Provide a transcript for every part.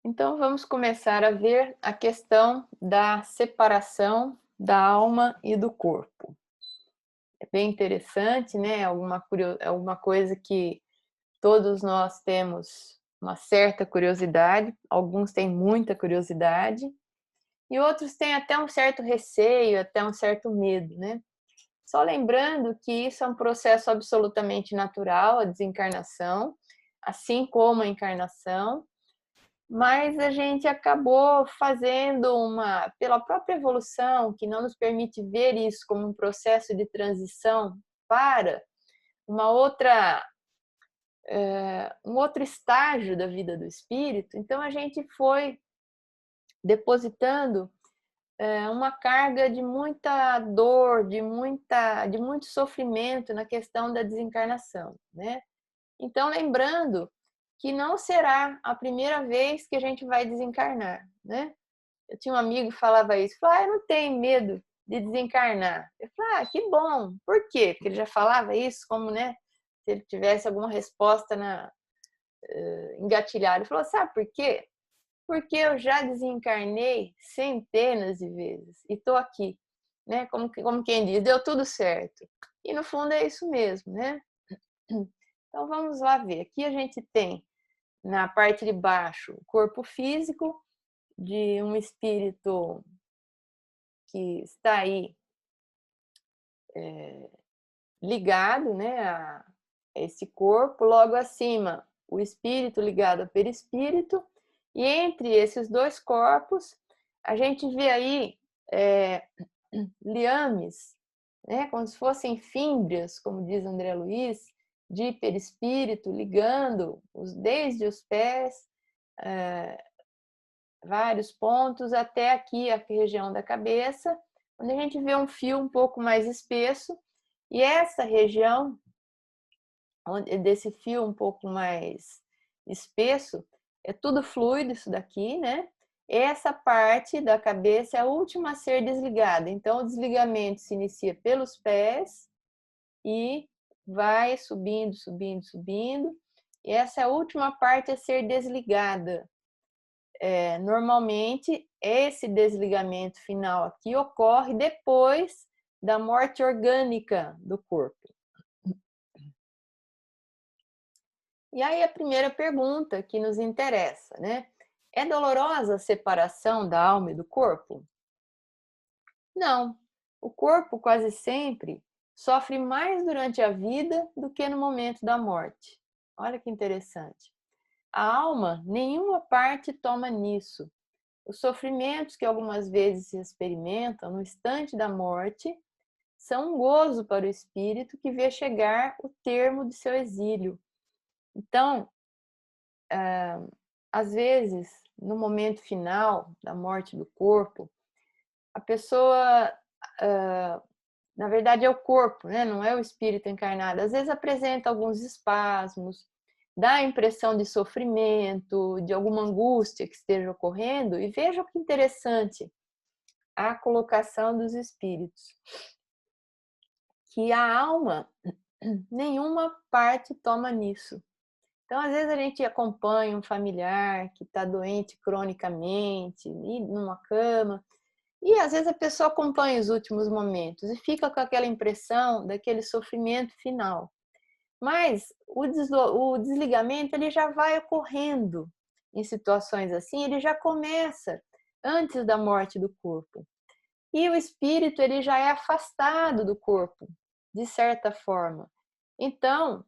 Então, vamos começar a ver a questão da separação da alma e do corpo. É bem interessante, né? Alguma coisa que todos nós temos uma certa curiosidade, alguns têm muita curiosidade, e outros têm até um certo receio, até um certo medo, né? Só lembrando que isso é um processo absolutamente natural, a desencarnação, assim como a encarnação. Mas a gente acabou fazendo pela própria evolução, que não nos permite ver isso como um processo de transição para uma outra, um outro estágio da vida do espírito, então a gente foi depositando uma carga de muita dor, de muito sofrimento na questão da desencarnação, né? Então, lembrando que não será a primeira vez que a gente vai desencarnar, né? Eu tinha um amigo que falava isso, falava, eu não tenho medo de desencarnar. Eu falei, que bom. Por quê? Porque ele já falava isso como, né, se ele tivesse alguma resposta engatilhada. Ele falou, sabe por quê? Porque eu já desencarnei centenas de vezes e estou aqui, né? Como quem diz, deu tudo certo. E no fundo é isso mesmo, né? Então vamos lá ver. Aqui a gente tem na parte de baixo o corpo físico de um espírito que está aí ligado, né, a esse corpo, logo acima o espírito ligado ao perispírito, e entre esses dois corpos a gente vê aí liames, né, como se fossem fímbrias, como diz André Luiz, de perispírito ligando desde os pés, vários pontos, até aqui a região da cabeça, onde a gente vê um fio um pouco mais espesso, e essa região desse fio um pouco mais espesso, é tudo fluido isso daqui, né? Essa parte da cabeça é a última a ser desligada. Então, o desligamento se inicia pelos pés e vai subindo, subindo, subindo. E essa é a última parte a ser desligada. Normalmente, esse desligamento final aqui ocorre depois da morte orgânica do corpo. E aí a primeira pergunta que nos interessa, né? É dolorosa a separação da alma e do corpo? Não. O corpo quase sempre sofre mais durante a vida do que no momento da morte. Olha que interessante. A alma, nenhuma parte toma nisso. Os sofrimentos que algumas vezes se experimentam no instante da morte são um gozo para o espírito que vê chegar o termo de seu exílio. Então, às vezes, no momento final da morte do corpo, a pessoa, na verdade é o corpo, né? Não é o espírito encarnado, às vezes apresenta alguns espasmos, dá a impressão de sofrimento, de alguma angústia que esteja ocorrendo, e veja que interessante a colocação dos espíritos, que a alma, nenhuma parte toma nisso. Então, às vezes a gente acompanha um familiar que está doente cronicamente, numa cama, e às vezes a pessoa acompanha os últimos momentos e fica com aquela impressão daquele sofrimento final. Mas o desligamento ele já vai ocorrendo em situações assim, ele já começa antes da morte do corpo. E o espírito ele já é afastado do corpo, de certa forma. Então,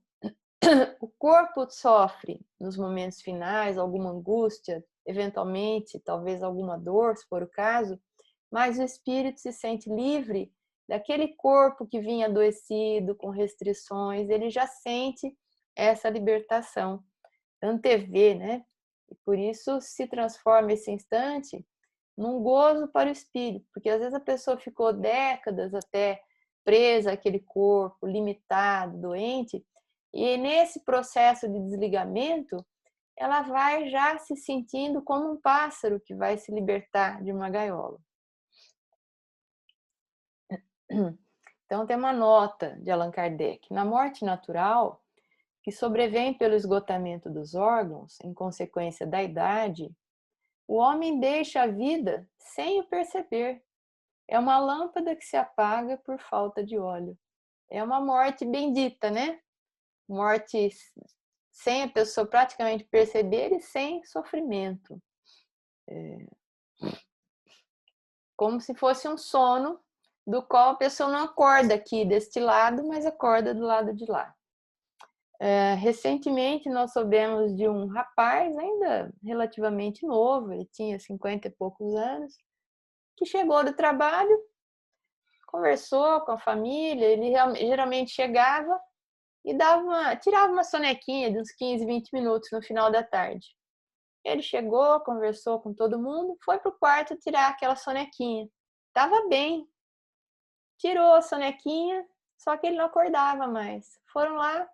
o corpo sofre nos momentos finais alguma angústia, eventualmente, talvez alguma dor, se for o caso, mas o espírito se sente livre daquele corpo que vinha adoecido, com restrições, ele já sente essa libertação, antevê, né? E por isso se transforma esse instante num gozo para o espírito, porque às vezes a pessoa ficou décadas até presa àquele corpo, limitado, doente, e nesse processo de desligamento, ela vai já se sentindo como um pássaro que vai se libertar de uma gaiola. Então, tem uma nota de Allan Kardec. Na morte natural, que sobrevém pelo esgotamento dos órgãos, em consequência da idade, O homem deixa a vida sem o perceber. É uma lâmpada que se apaga por falta de óleo. É uma morte bendita, né? Morte sem a pessoa praticamente perceber e sem sofrimento. Como se fosse um sono do qual a pessoa não acorda aqui deste lado, mas acorda do lado de lá. Recentemente nós soubemos de um rapaz, ainda relativamente novo, ele tinha 50 e poucos anos, que chegou do trabalho, conversou com a família, ele geralmente chegava e tirava uma sonequinha de uns 15, 20 minutos no final da tarde. Ele chegou, conversou com todo mundo, foi para o quarto tirar aquela sonequinha. Estava bem, tirou a sonequinha, só que ele não acordava mais. Foram lá,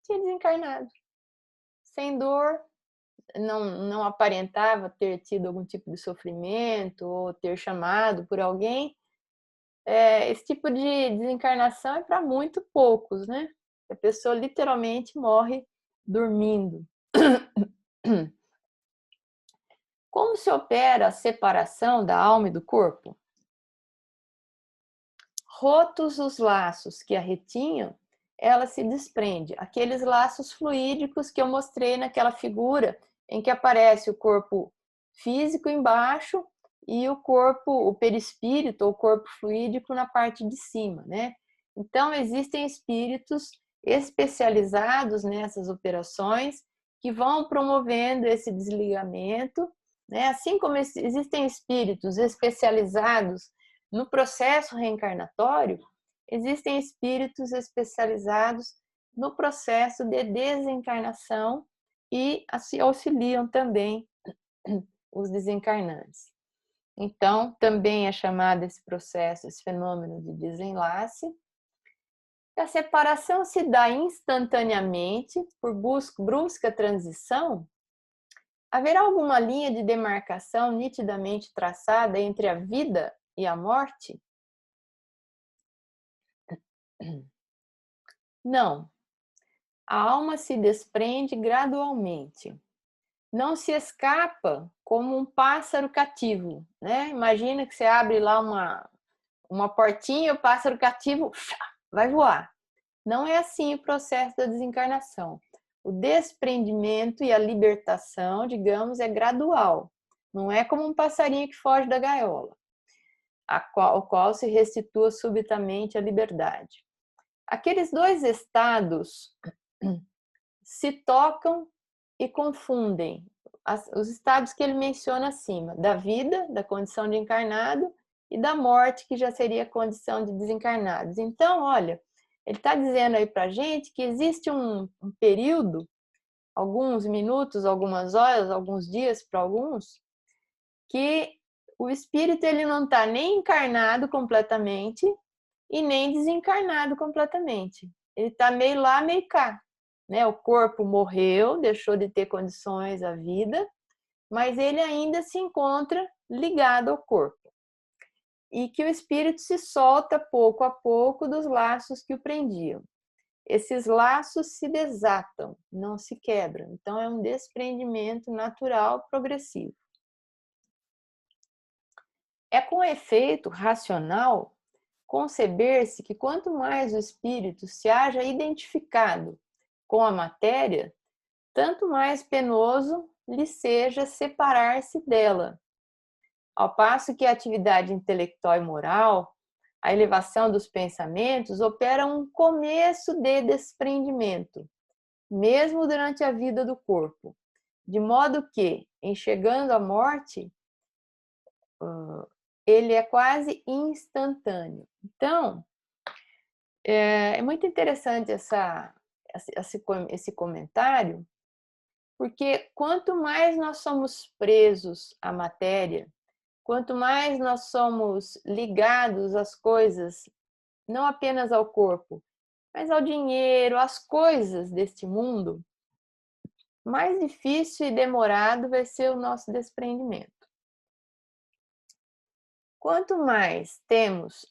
tinha desencarnado. Sem dor, não aparentava ter tido algum tipo de sofrimento ou ter chamado por alguém. Esse tipo de desencarnação é para muito poucos, né? A pessoa literalmente morre dormindo. Como se opera a separação da alma e do corpo? Rotos os laços que a retinham, ela se desprende. Aqueles laços fluídicos que eu mostrei naquela figura em que aparece o corpo físico embaixo e o corpo, o perispírito, ou corpo fluídico na parte de cima, né? Então, existem espíritos especializados nessas operações que vão promovendo esse desligamento, né? Assim como existem espíritos especializados no processo reencarnatório, existem espíritos especializados no processo de desencarnação e auxiliam também os desencarnantes. Então, também é chamado esse processo, esse fenômeno de desenlace. A separação se dá instantaneamente por brusca transição. Haverá alguma linha de demarcação nitidamente traçada entre a vida e a morte? Não. A alma se desprende gradualmente. Não se escapa como um pássaro cativo, né? Imagina que você abre lá uma portinha, o pássaro cativo vai voar. Não é assim o processo da desencarnação. O desprendimento e a libertação, digamos, é gradual. Não é como um passarinho que foge da gaiola, ao qual se restitua subitamente a liberdade. Aqueles dois estados se tocam e confundem. Os estados que ele menciona acima, da vida, da condição de encarnado, e da morte, que já seria a condição de desencarnados. Então, olha, ele está dizendo aí para a gente que existe um período, alguns minutos, algumas horas, alguns dias para alguns, que o espírito ele não está nem encarnado completamente e nem desencarnado completamente. Ele está meio lá, meio cá. Né? O corpo morreu, deixou de ter condições à vida, mas ele ainda se encontra ligado ao corpo. E que o espírito se solta pouco a pouco dos laços que o prendiam. Esses laços se desatam, não se quebram. Então, é um desprendimento natural progressivo. É com efeito racional conceber-se que quanto mais o espírito se haja identificado com a matéria, tanto mais penoso lhe seja separar-se dela. Ao passo que a atividade intelectual e moral, a elevação dos pensamentos, opera um começo de desprendimento, mesmo durante a vida do corpo, de modo que, em chegando à morte, ele é quase instantâneo. Então, é muito interessante esse comentário, porque quanto mais nós somos presos à matéria, quanto mais nós somos ligados às coisas, não apenas ao corpo, mas ao dinheiro, às coisas deste mundo, mais difícil e demorado vai ser o nosso desprendimento. Quanto mais temos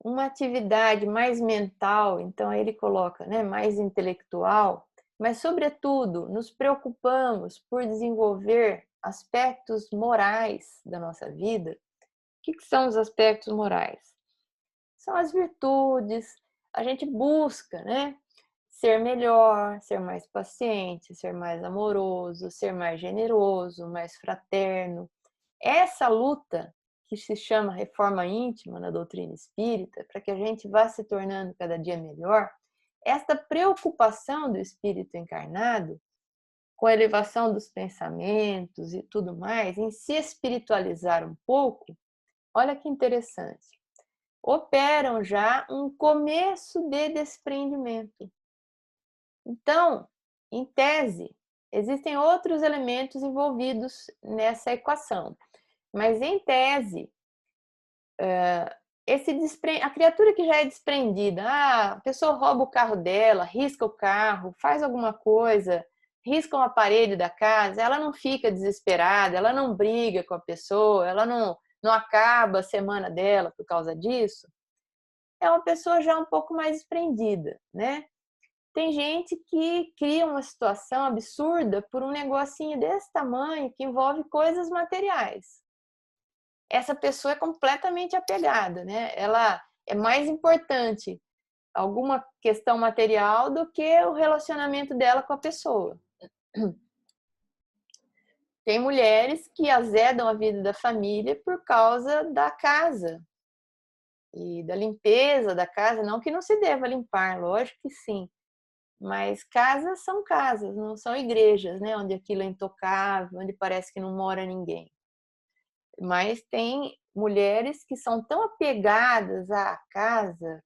uma atividade mais mental, então aí ele coloca, né, mais intelectual, mas sobretudo nos preocupamos por desenvolver aspectos morais da nossa vida. O que são os aspectos morais? São as virtudes, a gente busca, né? Ser melhor, ser mais paciente, ser mais amoroso, ser mais generoso, mais fraterno. Essa luta, que se chama reforma íntima na doutrina espírita, para que a gente vá se tornando cada dia melhor, esta preocupação do espírito encarnado com a elevação dos pensamentos e tudo mais, em se espiritualizar um pouco, olha que interessante, operam já um começo de desprendimento. Então, em tese, existem outros elementos envolvidos nessa equação, mas em tese, a criatura que já é desprendida, a pessoa rouba o carro dela, risca o carro, faz alguma coisa, risca uma parede da casa, ela não fica desesperada, ela não briga com a pessoa, ela não acaba a semana dela por causa disso. É uma pessoa já um pouco mais desprendida, né? Tem gente que cria uma situação absurda por um negocinho desse tamanho que envolve coisas materiais. Essa pessoa é completamente apegada, né? Ela é mais importante alguma questão material do que o relacionamento dela com a pessoa. Tem mulheres que azedam a vida da família por causa da casa e da limpeza da casa, não que não se deva limpar, lógico que sim, mas casas são casas, não são igrejas, né? Onde aquilo é intocável, onde parece que não mora ninguém. Mas tem mulheres que são tão apegadas à casa,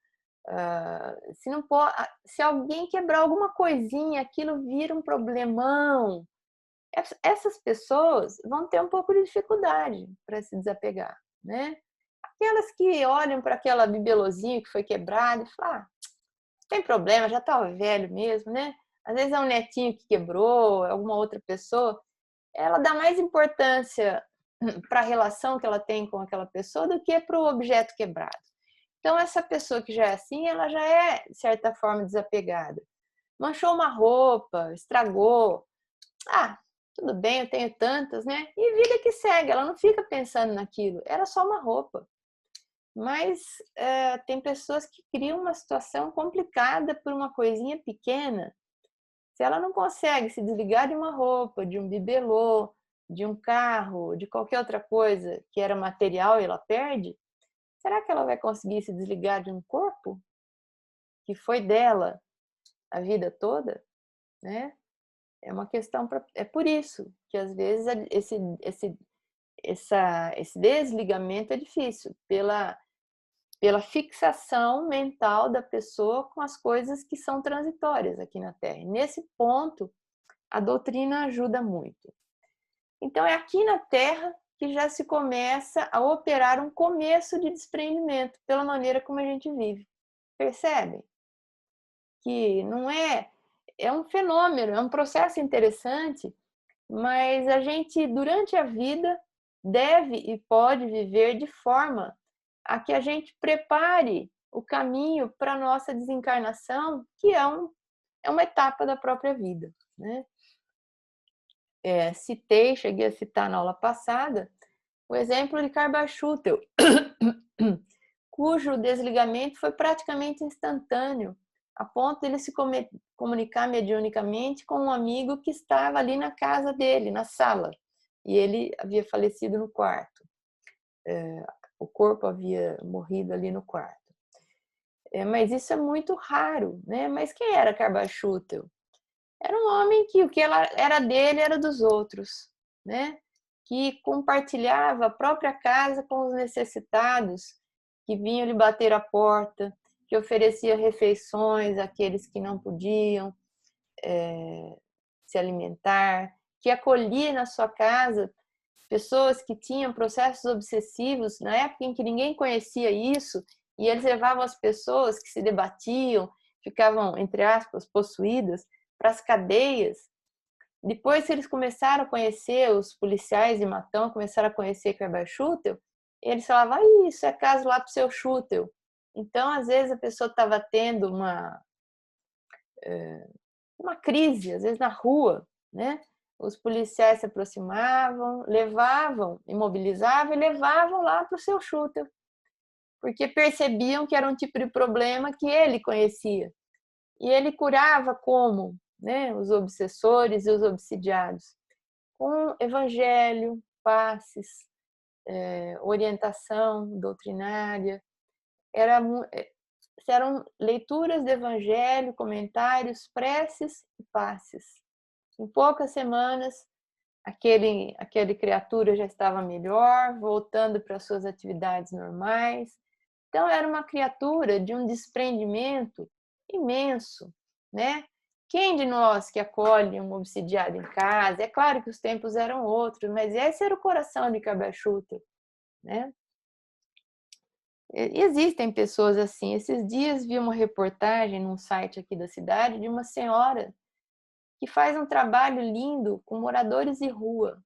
se alguém quebrar alguma coisinha, aquilo vira um problemão. Essas pessoas vão ter um pouco de dificuldade para se desapegar, né? Aquelas que olham para aquela bibelozinho que foi quebrada e falam, tem problema, já estava velho mesmo, né? Às vezes é um netinho que quebrou, é alguma outra pessoa. Ela dá mais importância para a relação que ela tem com aquela pessoa do que para o objeto quebrado. Então, essa pessoa que já é assim, ela já é, de certa forma, desapegada. Manchou uma roupa, estragou. Ah, tudo bem, eu tenho tantas, né? E vida que segue, ela não fica pensando naquilo. Era só uma roupa. Mas tem pessoas que criam uma situação complicada por uma coisinha pequena. Se ela não consegue se desligar de uma roupa, de um bibelô, de um carro, de qualquer outra coisa que era material e ela perde, será que ela vai conseguir se desligar de um corpo que foi dela a vida toda, né? É uma questão é por isso que às vezes esse desligamento é difícil pela fixação mental da pessoa com as coisas que são transitórias aqui na Terra. E nesse ponto, a doutrina ajuda muito. Então, é aqui na Terra que já se começa a operar um começo de desprendimento pela maneira como a gente vive. Percebem? Que não é um fenômeno, é um processo interessante, mas a gente, durante a vida, deve e pode viver de forma a que a gente prepare o caminho para a nossa desencarnação, que é uma etapa da própria vida, né? Cheguei a citar na aula passada, o exemplo de Carbachútel, cujo desligamento foi praticamente instantâneo, a ponto de ele se comunicar mediunicamente com um amigo que estava ali na casa dele, na sala, e ele havia falecido no quarto. O corpo havia morrido ali no quarto. Mas isso é muito raro, né? Mas quem era Carbachútel? Era um homem que o que era dele era dos outros, né? Que compartilhava a própria casa com os necessitados, que vinham lhe bater a porta, que oferecia refeições àqueles que não podiam se alimentar, que acolhia na sua casa pessoas que tinham processos obsessivos, na época em que ninguém conhecia isso, e eles levavam as pessoas que se debatiam, ficavam, entre aspas, possuídas, para as cadeias. Depois que eles começaram a conhecer os policiais de Matão, começaram a conhecer Carbachútel, eles falavam, isso é caso lá para o seu Chútel. Então, às vezes, a pessoa estava tendo uma crise, às vezes na rua, né? os policiais se aproximavam, levavam, imobilizavam e levavam lá para o seu shooter, porque percebiam que era um tipo de problema que ele conhecia. E ele curava como, né, os obsessores e os obsidiados? Com evangelho, passes, orientação doutrinária. Eram leituras do evangelho, comentários, preces e passes. Em poucas semanas, aquele criatura já estava melhor, voltando para suas atividades normais. Então, era uma criatura de um desprendimento imenso, né? Quem de nós que acolhe um obsidiado em casa? É claro que os tempos eram outros, mas esse era o coração de Cabachuta, né? Existem pessoas assim. Esses dias vi uma reportagem num site aqui da cidade de uma senhora que faz um trabalho lindo com moradores de rua.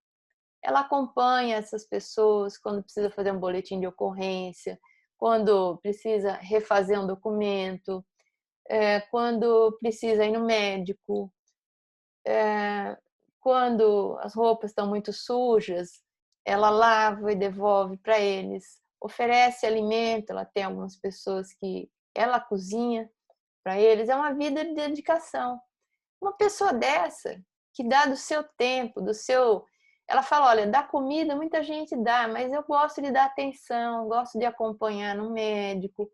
Ela acompanha essas pessoas quando precisa fazer um boletim de ocorrência, quando precisa refazer um documento, quando precisa ir no médico, quando as roupas estão muito sujas, ela lava e devolve para eles, oferece alimento. Ela tem algumas pessoas que ela cozinha para eles. É uma vida de dedicação. Uma pessoa dessa, que dá do seu tempo, do seu... Ela fala, olha, dá comida, muita gente dá, mas eu gosto de dar atenção, gosto de acompanhar no médico.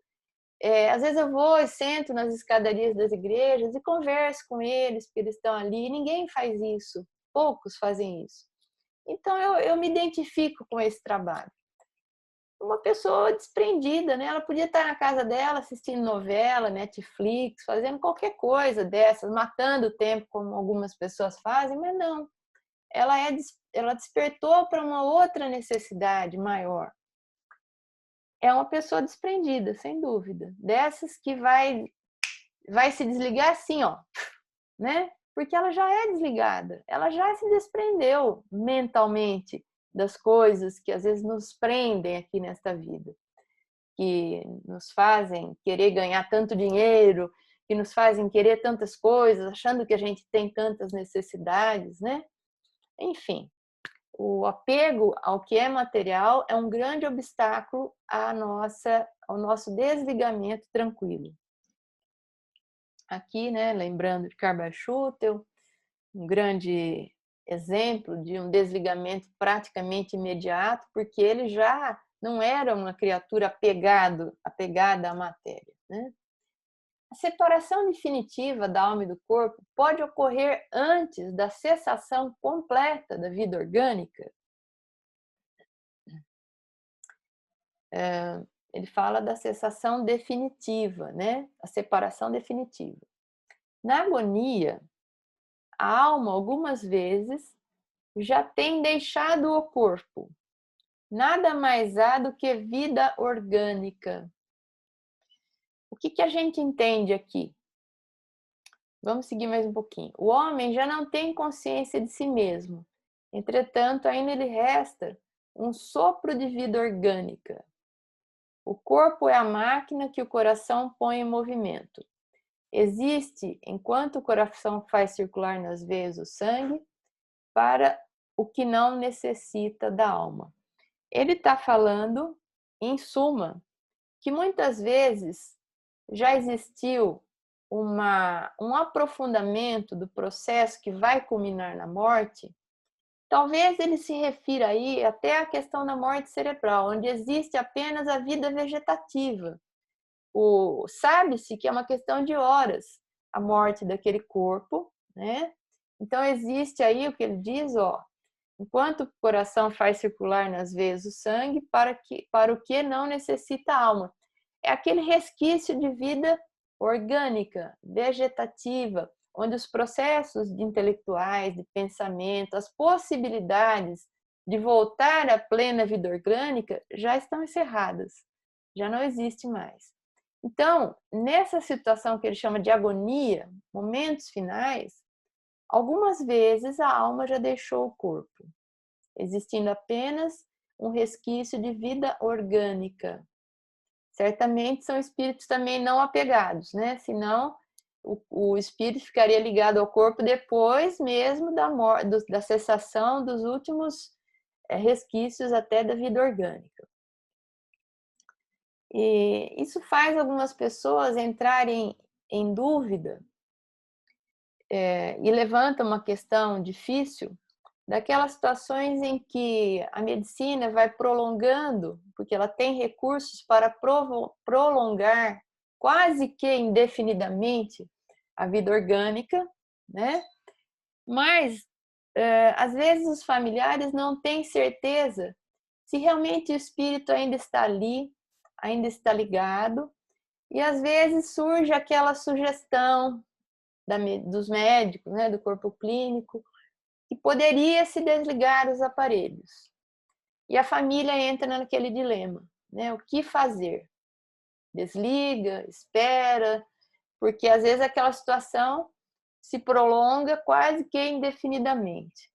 Às vezes eu vou e sento nas escadarias das igrejas e converso com eles, porque eles estão ali, e ninguém faz isso, poucos fazem isso. Então eu me identifico com esse trabalho. Uma pessoa desprendida, né? Ela podia estar na casa dela assistindo novela, Netflix, fazendo qualquer coisa dessas, matando o tempo como algumas pessoas fazem, mas não. Ela despertou para uma outra necessidade maior. É uma pessoa desprendida, sem dúvida. Dessas que vai se desligar assim, ó, né? Porque ela já é desligada, ela já se desprendeu mentalmente das coisas que às vezes nos prendem aqui nesta vida, que nos fazem querer ganhar tanto dinheiro, que nos fazem querer tantas coisas, achando que a gente tem tantas necessidades, né? Enfim, o apego ao que é material é um grande obstáculo ao nosso desligamento tranquilo. Aqui, né, lembrando de Carbachútel, um grande exemplo de um desligamento praticamente imediato, porque ele já não era uma criatura apegada à matéria, né? A separação definitiva da alma e do corpo pode ocorrer antes da cessação completa da vida orgânica. Ele fala da cessação definitiva, né? A separação definitiva. Na agonia, a alma, algumas vezes, já tem deixado o corpo. Nada mais há do que vida orgânica. O que a gente entende aqui? Vamos seguir mais um pouquinho. O homem já não tem consciência de si mesmo. Entretanto, ainda lhe resta um sopro de vida orgânica. O corpo é a máquina que o coração põe em movimento. Existe, enquanto o coração faz circular nas veias o sangue, para o que não necessita da alma. Ele está falando, em suma, que muitas vezes já existiu um aprofundamento do processo que vai culminar na morte. Talvez ele se refira aí até à questão da morte cerebral, onde existe apenas a vida vegetativa. Sabe-se que é uma questão de horas a morte daquele corpo, né? Então existe aí o que ele diz, ó, enquanto o coração faz circular nas veias o sangue, para o que não necessita a alma. É aquele resquício de vida orgânica, vegetativa, onde os processos intelectuais, de pensamento, as possibilidades de voltar à plena vida orgânica já estão encerradas, já não existe mais. Então, nessa situação que ele chama de agonia, momentos finais, algumas vezes a alma já deixou o corpo, existindo apenas um resquício de vida orgânica. Certamente são espíritos também não apegados, né? Senão o espírito ficaria ligado ao corpo depois mesmo da cessação dos últimos resquícios até da vida orgânica. E isso faz algumas pessoas entrarem em dúvida e levanta uma questão difícil daquelas situações em que a medicina vai prolongando, porque ela tem recursos para prolongar quase que indefinidamente a vida orgânica, né? Mas às vezes os familiares não têm certeza se realmente o espírito ainda está ali, ainda está ligado, e às vezes surge aquela sugestão dos médicos, né, do corpo clínico, que poderia se desligar os aparelhos. E a família entra naquele dilema, né? O que fazer? Desliga, espera, porque às vezes aquela situação se prolonga quase que indefinidamente.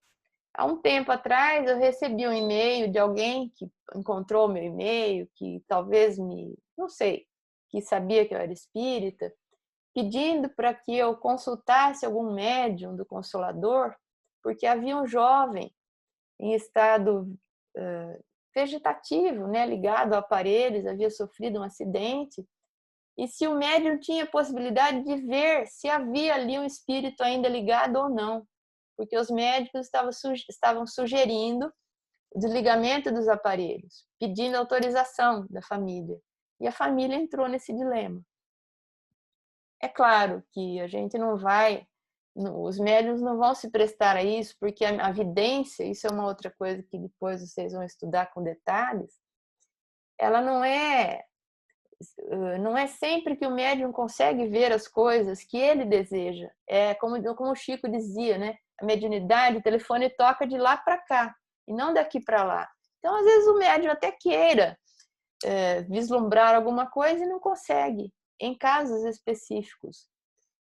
Há um tempo atrás eu recebi um e-mail de alguém que encontrou meu e-mail, que talvez não sei, que sabia que eu era espírita, pedindo para que eu consultasse algum médium do Consolador, porque havia um jovem em estado vegetativo, né, ligado a aparelhos, havia sofrido um acidente, e se o médium tinha possibilidade de ver se havia ali um espírito ainda ligado ou não, porque os médicos estavam sugerindo o desligamento dos aparelhos, pedindo autorização da família, e a família entrou nesse dilema. É claro que a gente não vai, os médiuns não vão se prestar a isso, porque a vidência, isso é uma outra coisa que depois vocês vão estudar com detalhes, ela não é sempre que o médium consegue ver as coisas que ele deseja. É como o Chico dizia, né? A mediunidade, o telefone toca de lá para cá, e não daqui para lá. Então, às vezes, o médium até queira vislumbrar alguma coisa e não consegue, em casos específicos.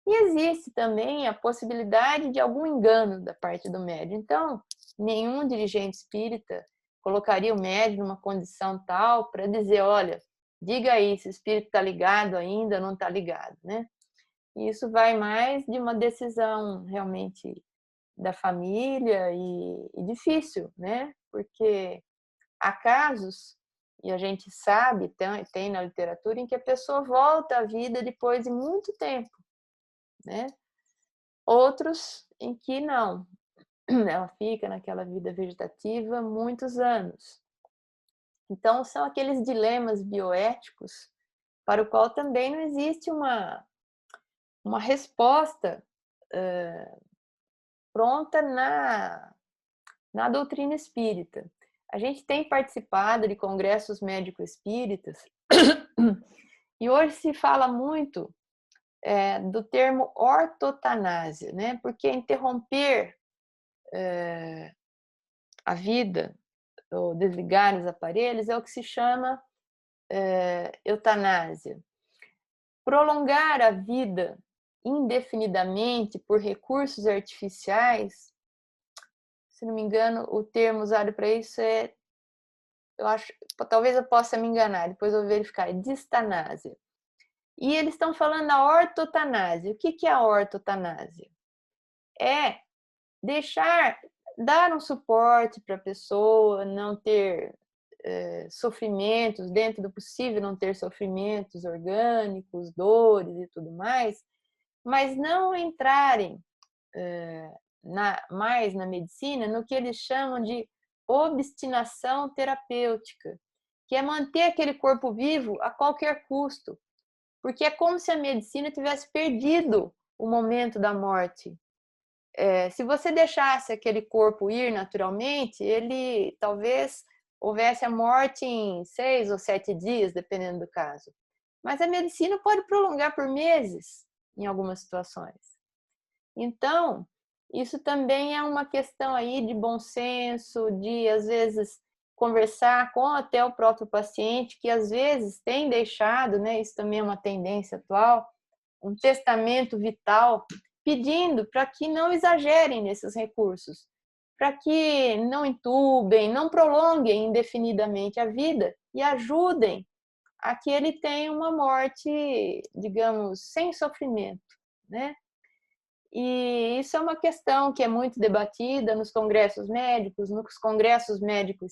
E existe também a possibilidade de algum engano da parte do médium. Então, nenhum dirigente espírita colocaria o médium numa condição tal para dizer, olha, diga aí se o espírito está ligado ainda ou não está ligado, né? E isso vai mais de uma decisão realmente da família e difícil, né? Porque há casos, e a gente sabe, tem na literatura, em que a pessoa volta à vida depois de muito tempo, né? Outros em que não, ela fica naquela vida vegetativa muitos anos. Então, são aqueles dilemas bioéticos para o qual também não existe uma resposta pronta na doutrina espírita. A gente tem participado de congressos médico-espíritas e hoje se fala muito do termo ortotanásia, né? Porque interromper a vida ou desligar os aparelhos é o que se chama eutanásia. Prolongar a vida indefinidamente por recursos artificiais, se não me engano, o termo usado para isso eu acho, talvez eu possa me enganar, depois eu vou verificar, é distanásia. E eles estão falando da ortotanásia. O que é a ortotanásia? É dar um suporte para a pessoa não ter sofrimentos, dentro do possível não ter sofrimentos orgânicos, dores e tudo mais, mas não entrarem mais na medicina no que eles chamam de obstinação terapêutica, que é manter aquele corpo vivo a qualquer custo, porque é como se a medicina tivesse perdido o momento da morte. Se você deixasse aquele corpo ir naturalmente, ele talvez houvesse a morte em 6 ou 7 dias, dependendo do caso. Mas a medicina pode prolongar por meses, em algumas situações. Então, isso também é uma questão aí de bom senso, de, às vezes, conversar com até o próprio paciente, que às vezes tem deixado, né, isso também é uma tendência atual, um testamento vital, pedindo para que não exagerem nesses recursos, para que não entubem, não prolonguem indefinidamente a vida e ajudem a que ele tenha uma morte, digamos, sem sofrimento, né? E isso é uma questão que é muito debatida nos congressos médicos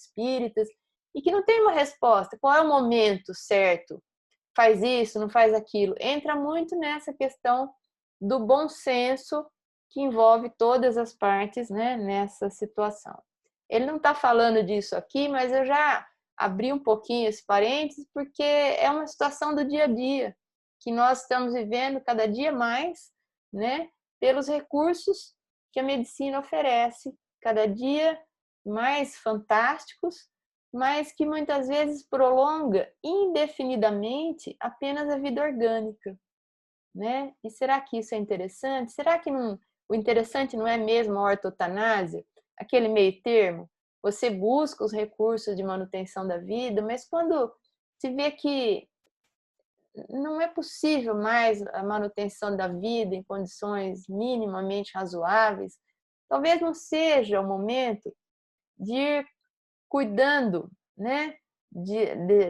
espíritas, e que não tem uma resposta. Qual é o momento certo? Faz isso, não faz aquilo? Entra muito nessa questão do bom senso que envolve todas as partes, né, nessa situação. Ele não está falando disso aqui, mas eu já abri um pouquinho esse parênteses, porque é uma situação do dia a dia, que nós estamos vivendo cada dia mais, né, pelos recursos que a medicina oferece, cada dia mais fantásticos, mas que muitas vezes prolonga indefinidamente apenas a vida orgânica, né? E será que isso é interessante? Será que não, o interessante não é mesmo a ortotanásia, aquele meio termo? Você busca os recursos de manutenção da vida, mas quando se vê que não é possível mais a manutenção da vida em condições minimamente razoáveis, talvez não seja o momento de ir cuidando, né,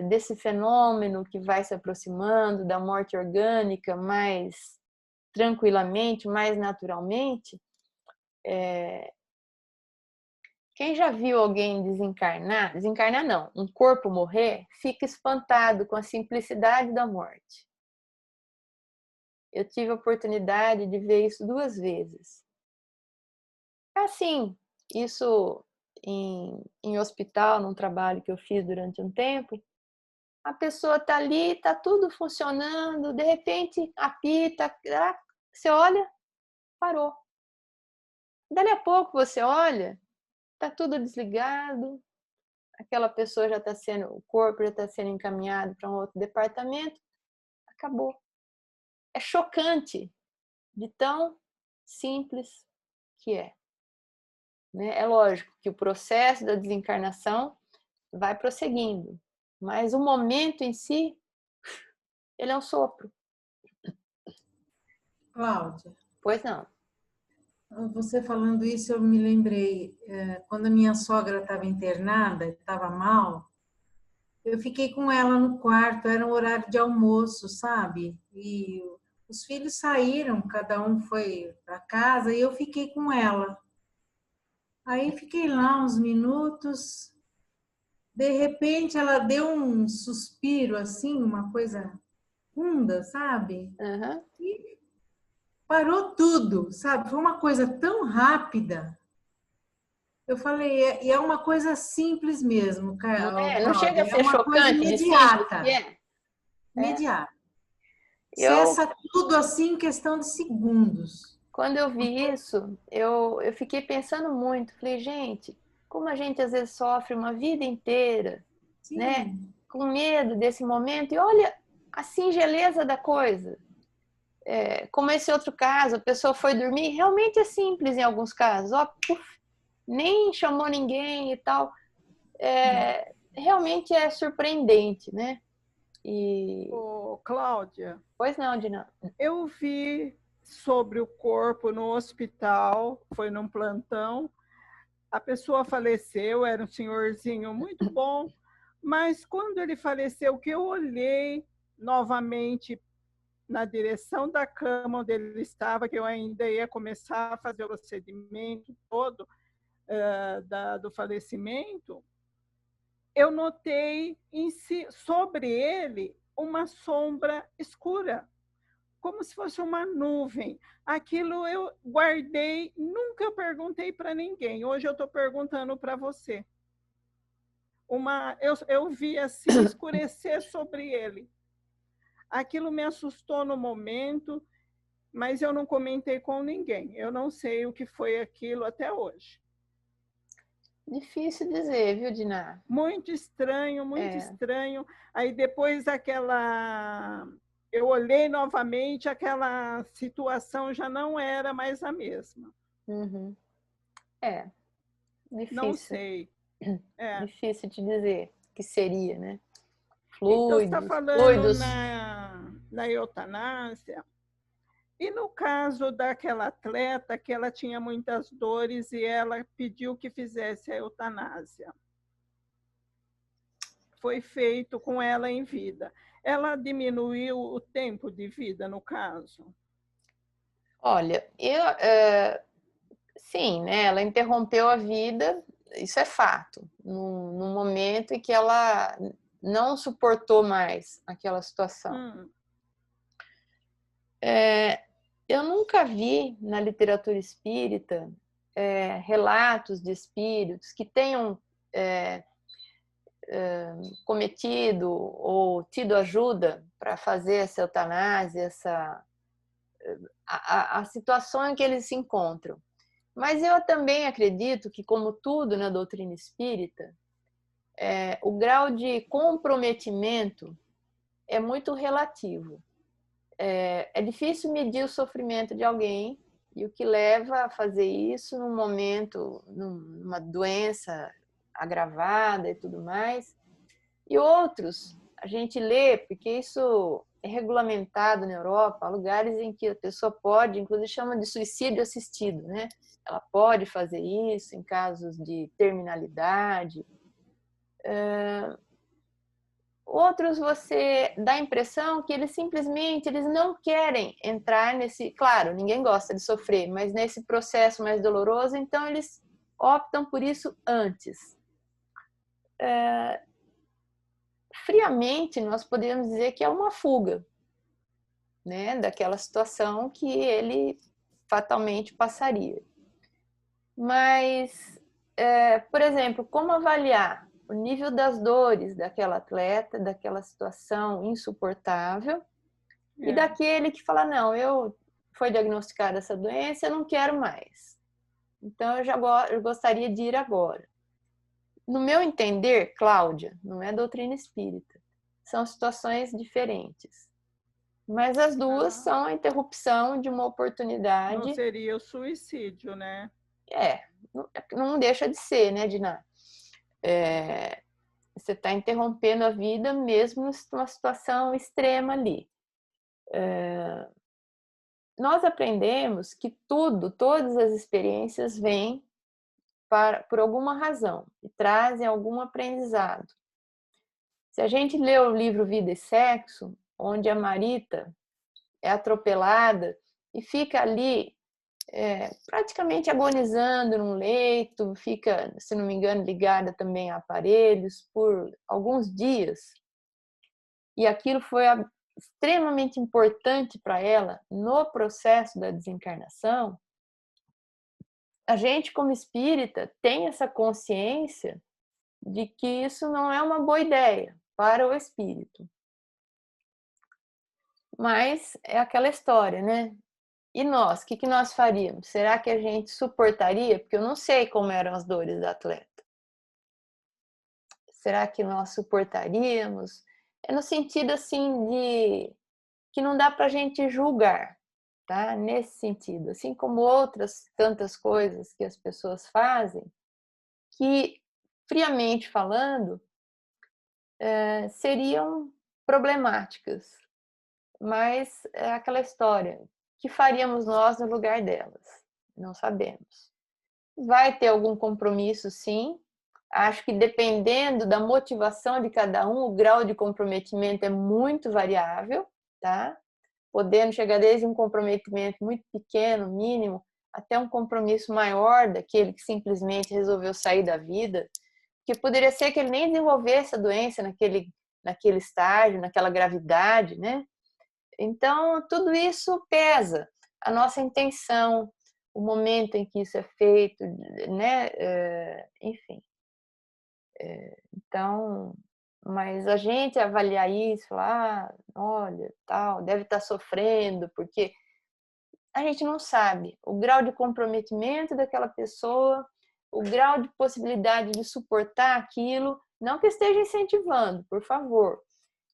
desse fenômeno que vai se aproximando da morte orgânica mais tranquilamente, mais naturalmente. Quem já viu alguém desencarnar não, um corpo morrer, fica espantado com a simplicidade da morte. Eu tive a oportunidade de ver isso 2 vezes. Assim, isso em hospital, num trabalho que eu fiz durante um tempo, a pessoa está ali, está tudo funcionando, de repente apita, você olha, parou. Dali a pouco você olha, está tudo desligado, aquela pessoa já está sendo, o corpo já está sendo encaminhado para um outro departamento, acabou. É chocante de tão simples que é. Né? É lógico que o processo da desencarnação vai prosseguindo, mas o momento em si, ele é um sopro. Cláudia, Pois não. você falando isso, eu me lembrei, quando a minha sogra estava internada, estava mal, eu fiquei com ela no quarto, era um horário de almoço, sabe? E os filhos saíram, cada um foi para casa, e eu fiquei com ela. Aí fiquei lá uns minutos, de repente ela deu um suspiro assim, uma coisa funda, sabe? Uhum. E parou tudo, sabe? Foi uma coisa tão rápida. Eu falei, e é uma coisa simples mesmo, Não é? Não chega a Cláudia, é ser uma coisa chocante de simples que imediata, é? É. imediata. Eu, Cessa tudo assim em questão de segundos. quando eu vi isso, eu fiquei pensando muito. Falei, gente, como a gente às vezes sofre uma vida inteira, né? Sim, Com medo desse momento. E olha a singeleza da coisa. Como esse outro caso, a pessoa foi dormir, realmente é simples em alguns casos. Ó, puf, nem chamou ninguém e tal. Realmente é surpreendente, né? E... Ô, Cláudia, Pois não, Dina. eu vi sobre o corpo no hospital, foi num plantão, a pessoa faleceu, era um senhorzinho muito bom, mas quando ele faleceu, que eu olhei novamente na direção da cama onde ele estava, que eu ainda ia começar a fazer o procedimento todo do falecimento, eu notei sobre ele uma sombra escura, como se fosse uma nuvem. Aquilo eu guardei, nunca perguntei para ninguém. Hoje eu estou perguntando para você. Eu vi assim escurecer sobre ele. Aquilo me assustou no momento, mas eu não comentei com ninguém. Eu não sei o que foi aquilo até hoje. Difícil dizer, viu, Diná? Muito estranho, muito estranho. Aí depois eu olhei novamente, aquela situação já não era mais a mesma. Uhum. Não Difícil. sei. Difícil de dizer que seria, né? Então, você está Fluidos, falando fluidos. na eutanásia. E no caso daquela atleta que ela tinha muitas dores e ela pediu que fizesse a eutanásia. Foi feito com ela em vida. Ela diminuiu o tempo de vida, no caso? Olha, sim, né? Ela interrompeu a vida, isso é fato, no momento em que ela não suportou mais aquela situação. Eu nunca vi na literatura espírita relatos de espíritos que tenham cometido ou tido ajuda para fazer essa eutanásia, a situação em que eles se encontram. Mas eu também acredito que, como tudo na doutrina espírita, o grau de comprometimento é muito relativo. É difícil medir o sofrimento de alguém e o que leva a fazer isso num momento, numa doença agravada e tudo mais. E outros, a gente lê, porque isso é regulamentado na Europa, há lugares em que a pessoa pode, inclusive chama de suicídio assistido, né? Ela pode fazer isso em casos de terminalidade. Outros você dá a impressão que eles simplesmente não querem entrar nesse... Claro, ninguém gosta de sofrer, mas nesse processo mais doloroso, então eles optam por isso antes. Friamente, nós podemos dizer que é uma fuga, né, daquela situação que ele fatalmente passaria. Mas, por exemplo, como avaliar o nível das dores daquela atleta, daquela situação insuportável, e daquele que fala, não, foi diagnosticada essa doença, eu não quero mais. Então, eu gostaria de ir agora. No meu entender, Cláudia, não é doutrina espírita, são situações diferentes. Mas as duas são a interrupção de uma oportunidade. Não seria o suicídio, né? Não deixa de ser, né, Diná? Você está interrompendo a vida mesmo numa situação extrema ali. Nós aprendemos que todas as experiências vêm por alguma razão e trazem algum aprendizado. Se a gente lê o livro Vida e Sexo, onde a Marita é atropelada e fica ali praticamente agonizando num leito, fica, se não me engano, ligada também a aparelhos por alguns dias. E aquilo foi extremamente importante para ela no processo da desencarnação. A gente, como espírita, tem essa consciência de que isso não é uma boa ideia para o espírito. Mas é aquela história, né? E nós, o que nós faríamos? Será que a gente suportaria? Porque eu não sei como eram as dores da atleta. Será que nós suportaríamos? É no sentido assim de que não dá para a gente julgar, tá? Nesse sentido, assim como outras tantas coisas que as pessoas fazem, que friamente falando seriam problemáticas, mas é aquela história. O que faríamos nós no lugar delas? Não sabemos. Vai ter algum compromisso, sim. Acho que dependendo da motivação de cada um, o grau de comprometimento é muito variável, tá? Podendo chegar desde um comprometimento muito pequeno, mínimo, até um compromisso maior daquele que simplesmente resolveu sair da vida, que poderia ser que ele nem desenvolvesse a doença naquele estágio, naquela gravidade, né? Então, tudo isso pesa. A nossa intenção, o momento em que isso é feito, né? Enfim. Então, mas a gente avaliar isso, falar, olha, tal, deve estar sofrendo, porque a gente não sabe o grau de comprometimento daquela pessoa, o grau de possibilidade de suportar aquilo, não que esteja incentivando, por favor,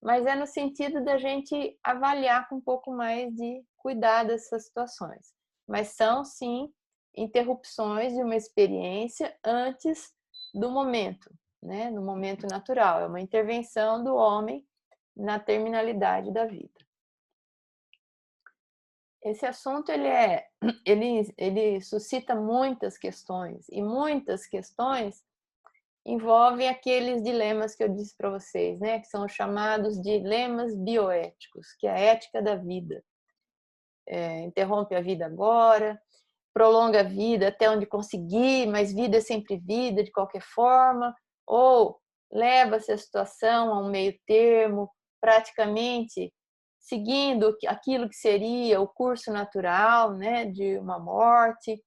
mas é no sentido da gente avaliar com um pouco mais de cuidado dessas situações. Mas são, sim, interrupções de uma experiência antes do momento, né? No momento natural. É uma intervenção do homem na terminalidade da vida. Esse assunto ele suscita muitas questões, e muitas questões envolvem aqueles dilemas que eu disse para vocês, né, que são chamados de dilemas bioéticos, que é a ética da vida. interrompe a vida agora, prolonga a vida até onde conseguir, mas vida é sempre vida, de qualquer forma, ou leva-se a situação a um meio termo, praticamente seguindo aquilo que seria o curso natural, né, de uma morte.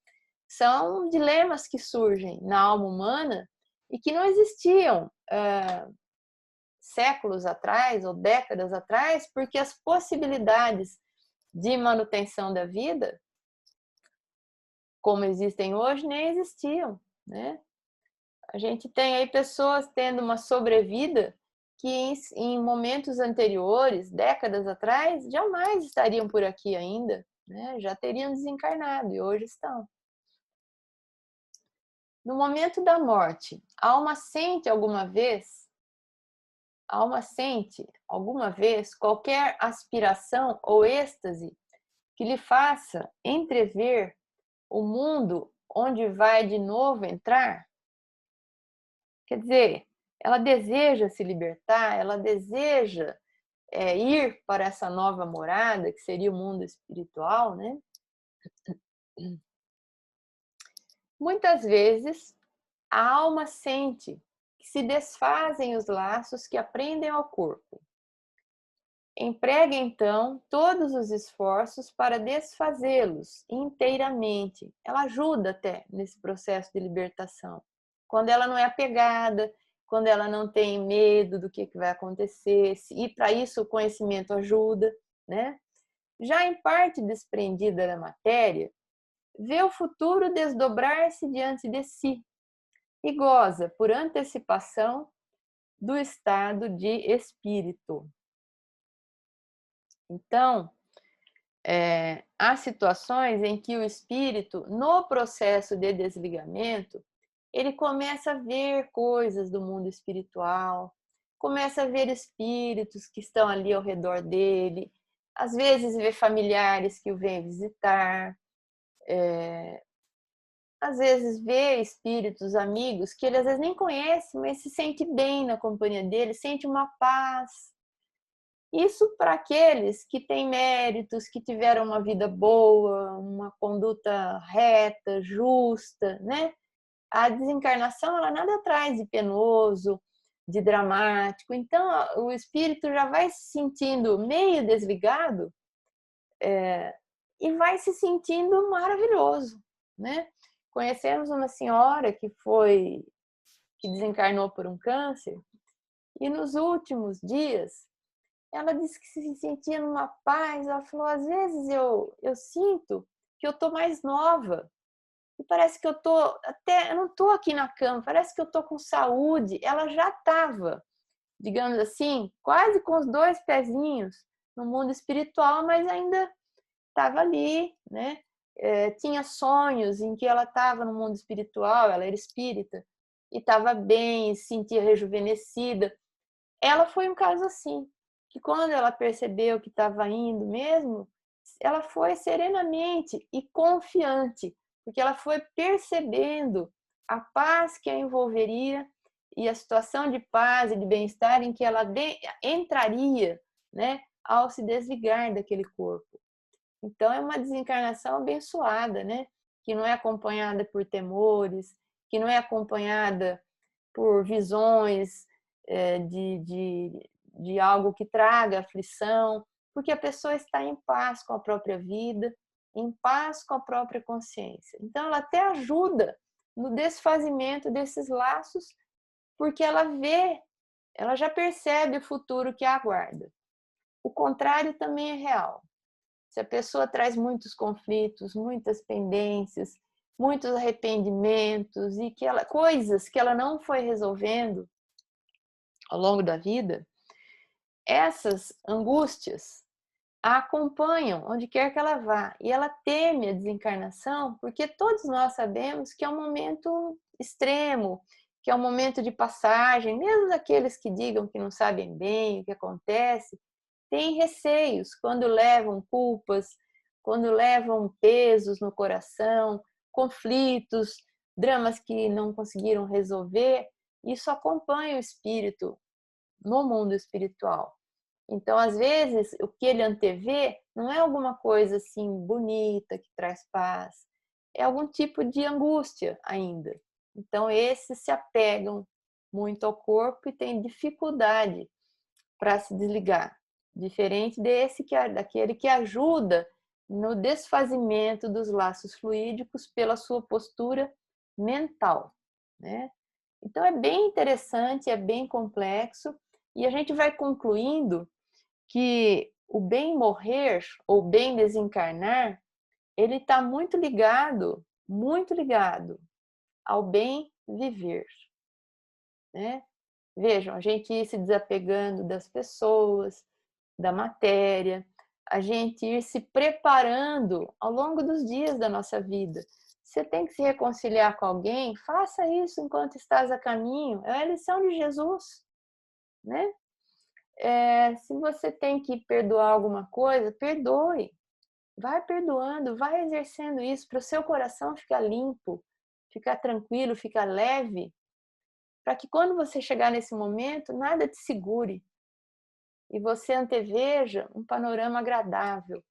São dilemas que surgem na alma humana e que não existiam séculos atrás ou décadas atrás, porque as possibilidades de manutenção da vida, como existem hoje, nem existiam, né? A gente tem aí pessoas tendo uma sobrevida que em momentos anteriores, décadas atrás, jamais estariam por aqui ainda, né? Já teriam desencarnado e hoje estão. No momento da morte, a alma sente alguma vez qualquer aspiração ou êxtase que lhe faça entrever o mundo onde vai de novo entrar? Quer dizer, ela deseja se libertar, ela deseja ir para essa nova morada, que seria o mundo espiritual, né? Muitas vezes, a alma sente que se desfazem os laços que aprendem ao corpo. Emprega, então, todos os esforços para desfazê-los inteiramente. Ela ajuda até nesse processo de libertação. Quando ela não é apegada, quando ela não tem medo do que vai acontecer, e para isso o conhecimento ajuda, né? Já em parte desprendida da matéria, vê o futuro desdobrar-se diante de si e goza, por antecipação, do estado de espírito. Então, há situações em que o espírito, no processo de desligamento, ele começa a ver coisas do mundo espiritual, começa a ver espíritos que estão ali ao redor dele, às vezes vê familiares que o vêm visitar, às vezes vê espíritos, amigos, que ele às vezes nem conhece, mas se sente bem na companhia dele, sente uma paz. Isso para aqueles que têm méritos, que tiveram uma vida boa, uma conduta reta, justa, né? A desencarnação, ela nada traz de penoso, de dramático. Então, o espírito já vai se sentindo meio desligado e vai se sentindo maravilhoso, né? Conhecemos uma senhora que desencarnou por um câncer e nos últimos dias ela disse que se sentia numa paz. Ela falou, às vezes eu sinto que eu tô mais nova e parece que eu não tô aqui na cama, parece que eu tô com saúde. Ela já estava, digamos assim, quase com os 2 pezinhos no mundo espiritual, mas ainda estava ali, né? Tinha sonhos em que ela estava no mundo espiritual, ela era espírita, e estava bem, se sentia rejuvenescida. Ela foi um caso assim, que quando ela percebeu que estava indo mesmo, ela foi serenamente e confiante, porque ela foi percebendo a paz que a envolveria e a situação de paz e de bem-estar em que ela entraria, né, ao se desligar daquele corpo. Então, é uma desencarnação abençoada, né? Que não é acompanhada por temores, que não é acompanhada por visões de algo que traga aflição, porque a pessoa está em paz com a própria vida, em paz com a própria consciência. Então, ela até ajuda no desfazimento desses laços, porque ela já percebe o futuro que a aguarda. O contrário também é real. Se a pessoa traz muitos conflitos, muitas pendências, muitos arrependimentos e coisas que ela não foi resolvendo ao longo da vida, essas angústias a acompanham onde quer que ela vá. E ela teme a desencarnação porque todos nós sabemos que é um momento extremo, que é um momento de passagem. Mesmo aqueles que digam que não sabem bem o que acontece, têm receios quando levam culpas, quando levam pesos no coração, conflitos, dramas que não conseguiram resolver. Isso acompanha o espírito no mundo espiritual. Então, às vezes, o que ele antevê não é alguma coisa assim bonita, que traz paz, é algum tipo de angústia ainda. Então, esses se apegam muito ao corpo e têm dificuldade para se desligar, diferente daquele que ajuda no desfazimento dos laços fluídicos pela sua postura mental, né? Então é bem interessante, é bem complexo, e a gente vai concluindo que o bem morrer ou bem desencarnar, ele está muito ligado ao bem viver, né? Vejam, a gente ir se desapegando das pessoas, da matéria, a gente ir se preparando ao longo dos dias da nossa vida. Você tem que se reconciliar com alguém, faça isso enquanto estás a caminho. É a lição de Jesus, né? Se você tem que perdoar alguma coisa, perdoe. Vai perdoando, vai exercendo isso para o seu coração ficar limpo, ficar tranquilo, ficar leve, para que quando você chegar nesse momento, nada te segure e você anteveja um panorama agradável,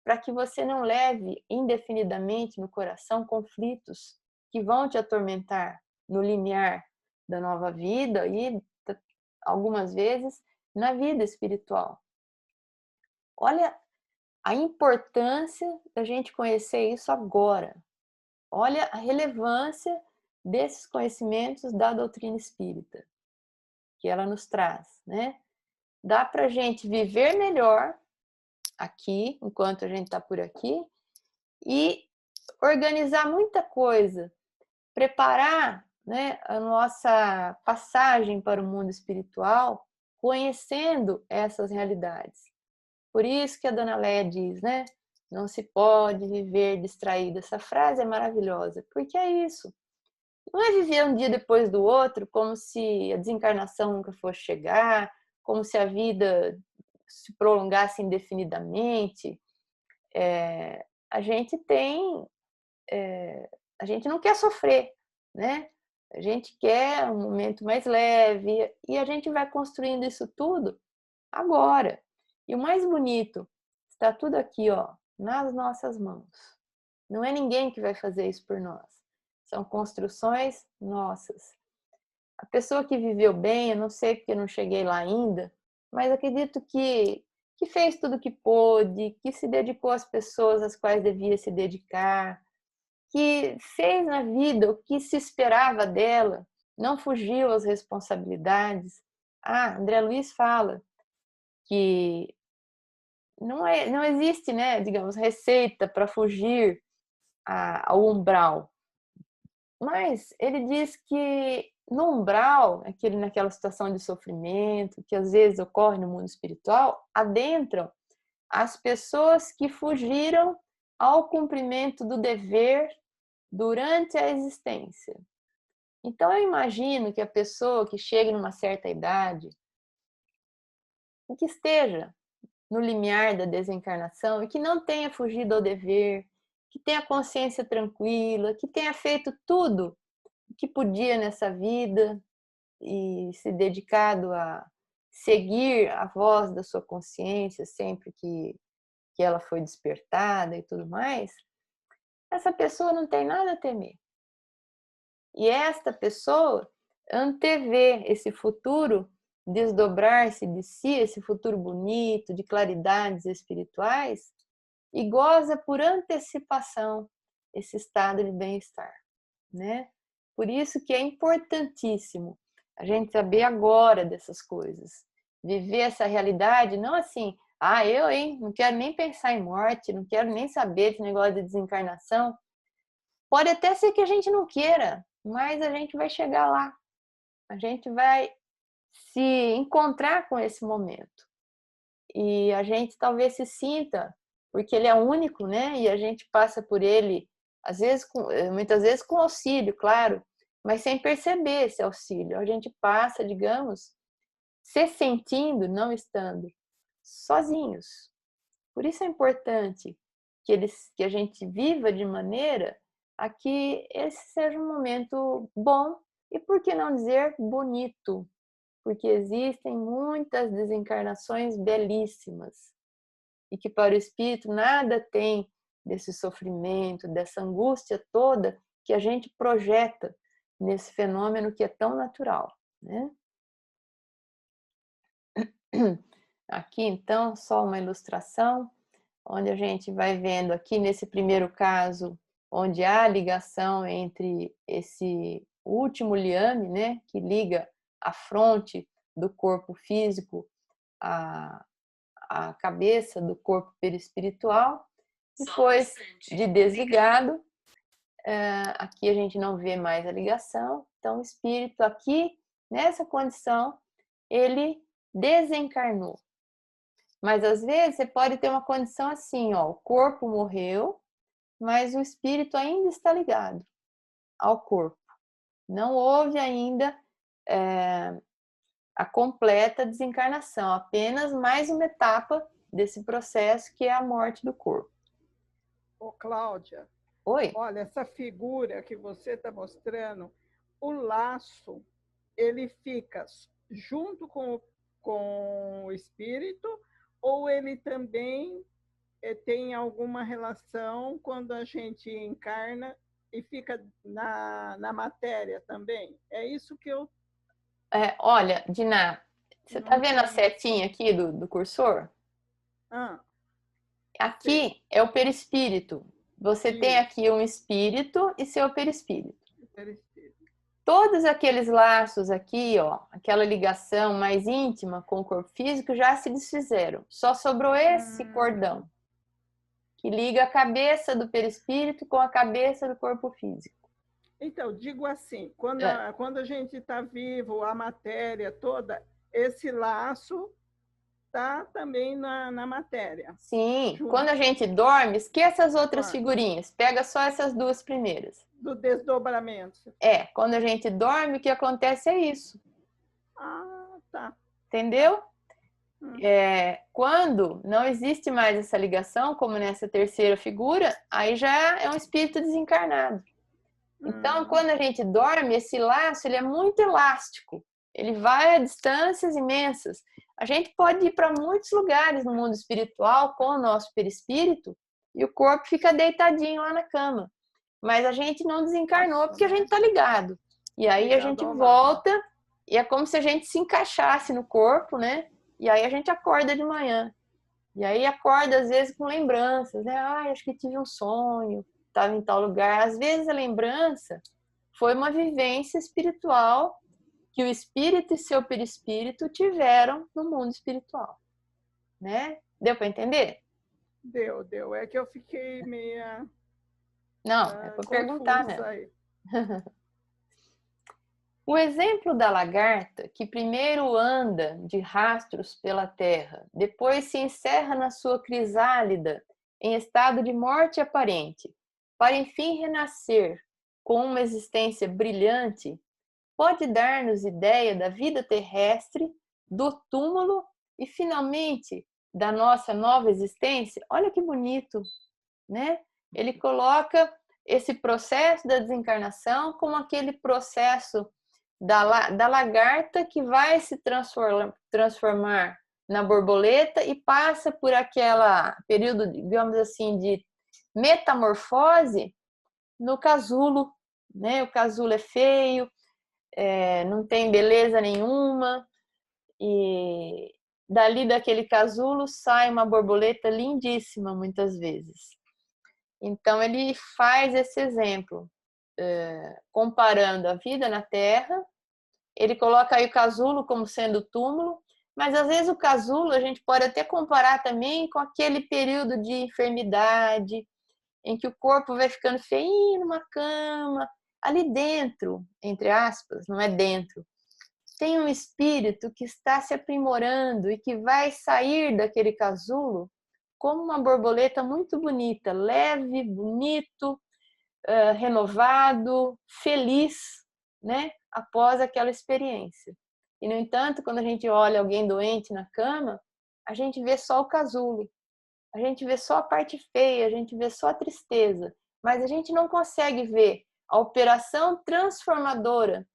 para que você não leve indefinidamente no coração conflitos que vão te atormentar no limiar da nova vida e algumas vezes na vida espiritual. Olha a importância da gente conhecer isso agora. Olha a relevância desses conhecimentos da doutrina espírita que ela nos traz, né? Dá para a gente viver melhor aqui, enquanto a gente está por aqui, e organizar muita coisa, preparar, né, a nossa passagem para o mundo espiritual, conhecendo essas realidades. Por isso que a Dona Léia diz, né? Não se pode viver distraído. Essa frase é maravilhosa, porque é isso. Não é viver um dia depois do outro, como se a desencarnação nunca fosse chegar, como se a vida se prolongasse indefinidamente. A gente tem, a gente não quer sofrer, né? A gente quer um momento mais leve e a gente vai construindo isso tudo agora. E o mais bonito, está tudo aqui, ó, nas nossas mãos. Não é ninguém que vai fazer isso por nós. São construções nossas. A pessoa que viveu bem, eu não sei porque eu não cheguei lá ainda, mas acredito que fez tudo o que pôde, que se dedicou às pessoas às quais devia se dedicar, que fez na vida o que se esperava dela, não fugiu às responsabilidades. André Luiz fala que não existe, né, digamos, receita para fugir ao umbral. Mas ele diz que no umbral, naquela situação de sofrimento, que às vezes ocorre no mundo espiritual, adentram as pessoas que fugiram ao cumprimento do dever durante a existência. Então, eu imagino que a pessoa que chega numa certa idade, e que esteja no limiar da desencarnação e que não tenha fugido ao dever, que tenha consciência tranquila, que tenha feito tudo o que podia nessa vida e se dedicado a seguir a voz da sua consciência sempre que ela foi despertada e tudo mais, essa pessoa não tem nada a temer. E esta pessoa antevê esse futuro desdobrar-se de si, esse futuro bonito, de claridades espirituais, e goza por antecipação esse estado de bem-estar, né? Por isso que é importantíssimo a gente saber agora dessas coisas, viver essa realidade, não assim, não quero nem pensar em morte, não quero nem saber desse negócio de desencarnação. Pode até ser que a gente não queira, mas a gente vai chegar lá. A gente vai se encontrar com esse momento. E a gente talvez se sinta, porque ele é único, né? E a gente passa por ele, muitas vezes com auxílio, claro, mas sem perceber esse auxílio. A gente passa, digamos, se sentindo, não estando sozinhos. Por isso é importante que a gente viva de maneira a que esse seja um momento bom e, por que não dizer, bonito, porque existem muitas desencarnações belíssimas e que para o espírito nada tem desse sofrimento, dessa angústia toda que a gente projeta nesse fenômeno que é tão natural, né? Aqui, então, só uma ilustração, onde a gente vai vendo aqui nesse primeiro caso, onde há ligação entre esse último liame, né, que liga a fronte do corpo físico à cabeça do corpo perispiritual, depois de desligado, aqui a gente não vê mais a ligação, então o espírito aqui, nessa condição, ele desencarnou. Mas às vezes você pode ter uma condição assim, ó, o corpo morreu, mas o espírito ainda está ligado ao corpo. Não houve ainda a completa desencarnação, apenas mais uma etapa desse processo que é a morte do corpo. Ô, Cláudia, Oi? olha, essa figura que você está mostrando, o laço, ele fica junto com o espírito, ou ele também tem alguma relação quando a gente encarna e fica na matéria também? É isso que eu... Olha, Diná, você está vendo a setinha aqui do cursor? Aqui é o perispírito. Você tem aqui um espírito e seu perispírito. Todos aqueles laços aqui, ó, aquela ligação mais íntima com o corpo físico já se desfizeram. Só sobrou esse cordão que liga a cabeça do perispírito com a cabeça do corpo físico. Então, digo assim, quando a gente está vivo, a matéria toda, esse laço está também na matéria. Sim, quando a gente dorme, esqueça as outras figurinhas, pega só essas duas primeiras. Do desdobramento. Quando a gente dorme, o que acontece é isso. Ah, tá. Entendeu? Quando não existe mais essa ligação, como nessa terceira figura, aí já é um espírito desencarnado. Então, quando a gente dorme, esse laço ele é muito elástico. Ele vai a distâncias imensas. A gente pode ir para muitos lugares no mundo espiritual com o nosso perispírito e o corpo fica deitadinho lá na cama. Mas a gente não desencarnou porque a gente está ligado. E aí a gente volta e é como se a gente se encaixasse no corpo, né? E aí a gente acorda de manhã. E aí acorda às vezes com lembranças, né? Acho que tive um sonho, estava em tal lugar. Às vezes a lembrança foi uma vivência espiritual que o espírito e seu perispírito tiveram no mundo espiritual, né? Deu para entender? Deu. É que eu fiquei meia... Não, é para perguntar, né? Aí. O exemplo da lagarta, que primeiro anda de rastros pela terra, depois se encerra na sua crisálida em estado de morte aparente, para enfim renascer com uma existência brilhante, pode dar-nos ideia da vida terrestre, do túmulo e, finalmente, da nossa nova existência. Olha que bonito, né? Ele coloca esse processo da desencarnação como aquele processo da lagarta que vai se transformar na borboleta e passa por aquele período, digamos assim, de metamorfose no casulo, né? O casulo é feio, não tem beleza nenhuma, e dali daquele casulo sai uma borboleta lindíssima muitas vezes. Então ele faz esse exemplo, comparando a vida na Terra. Ele coloca aí o casulo como sendo o túmulo, mas às vezes o casulo a gente pode até comparar também com aquele período de enfermidade, em que o corpo vai ficando feinho numa cama. Ali dentro, entre aspas, não é dentro, tem um espírito que está se aprimorando e que vai sair daquele casulo como uma borboleta muito bonita, leve, bonito, renovado, feliz, né? Após aquela experiência. E, no entanto, quando a gente olha alguém doente na cama, a gente vê só o casulo, a gente vê só a parte feia, a gente vê só a tristeza, mas a gente não consegue ver a operação transformadora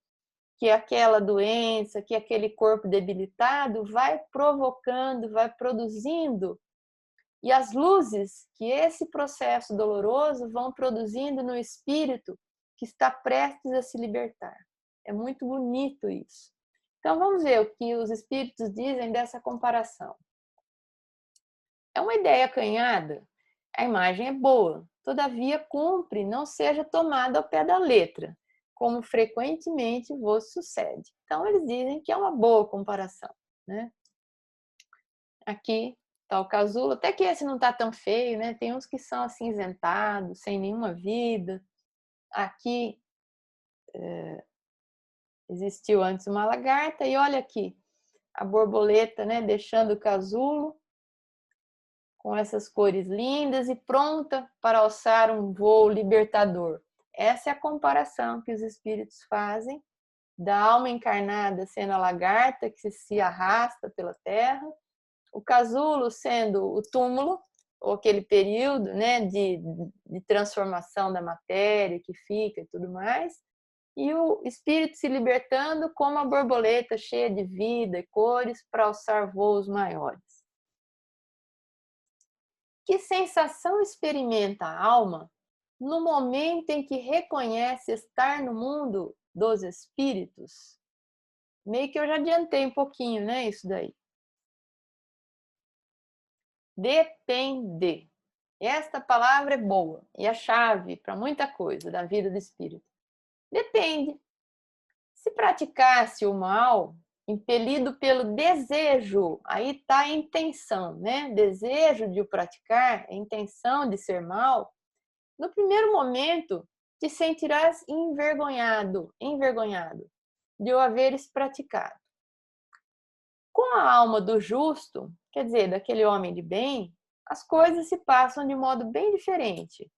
que aquela doença, que aquele corpo debilitado vai provocando, vai produzindo, e as luzes que esse processo doloroso vão produzindo no espírito que está prestes a se libertar. É muito bonito isso. Então vamos ver o que os espíritos dizem dessa comparação. É uma ideia acanhada, a imagem é boa, todavia cumpre não seja tomada ao pé da letra, como frequentemente vos sucede. Então eles dizem que é uma boa comparação, né? Aqui está o casulo, até que esse não está tão feio, né? Tem uns que são acinzentados, sem nenhuma vida. Aqui existiu antes uma lagarta e olha aqui a borboleta, né? Deixando o casulo com essas cores lindas e pronta para alçar um voo libertador. Essa é a comparação que os espíritos fazem da alma encarnada sendo a lagarta que se arrasta pela terra, o casulo sendo o túmulo, ou aquele período, né, de transformação da matéria que fica e tudo mais, e o espírito se libertando como a borboleta cheia de vida e cores para alçar voos maiores. Que sensação experimenta a alma no momento em que reconhece estar no mundo dos espíritos? Meio que eu já adiantei um pouquinho, né, isso daí. Depender. Esta palavra é boa e a chave para muita coisa da vida do espírito. Depende. Se praticasse o mal, impelido pelo desejo, aí está a intenção, né? Desejo de o praticar, a intenção de ser mal, no primeiro momento te sentirás envergonhado de o haveres praticado. Com a alma do justo, quer dizer, daquele homem de bem, as coisas se passam de modo bem diferente.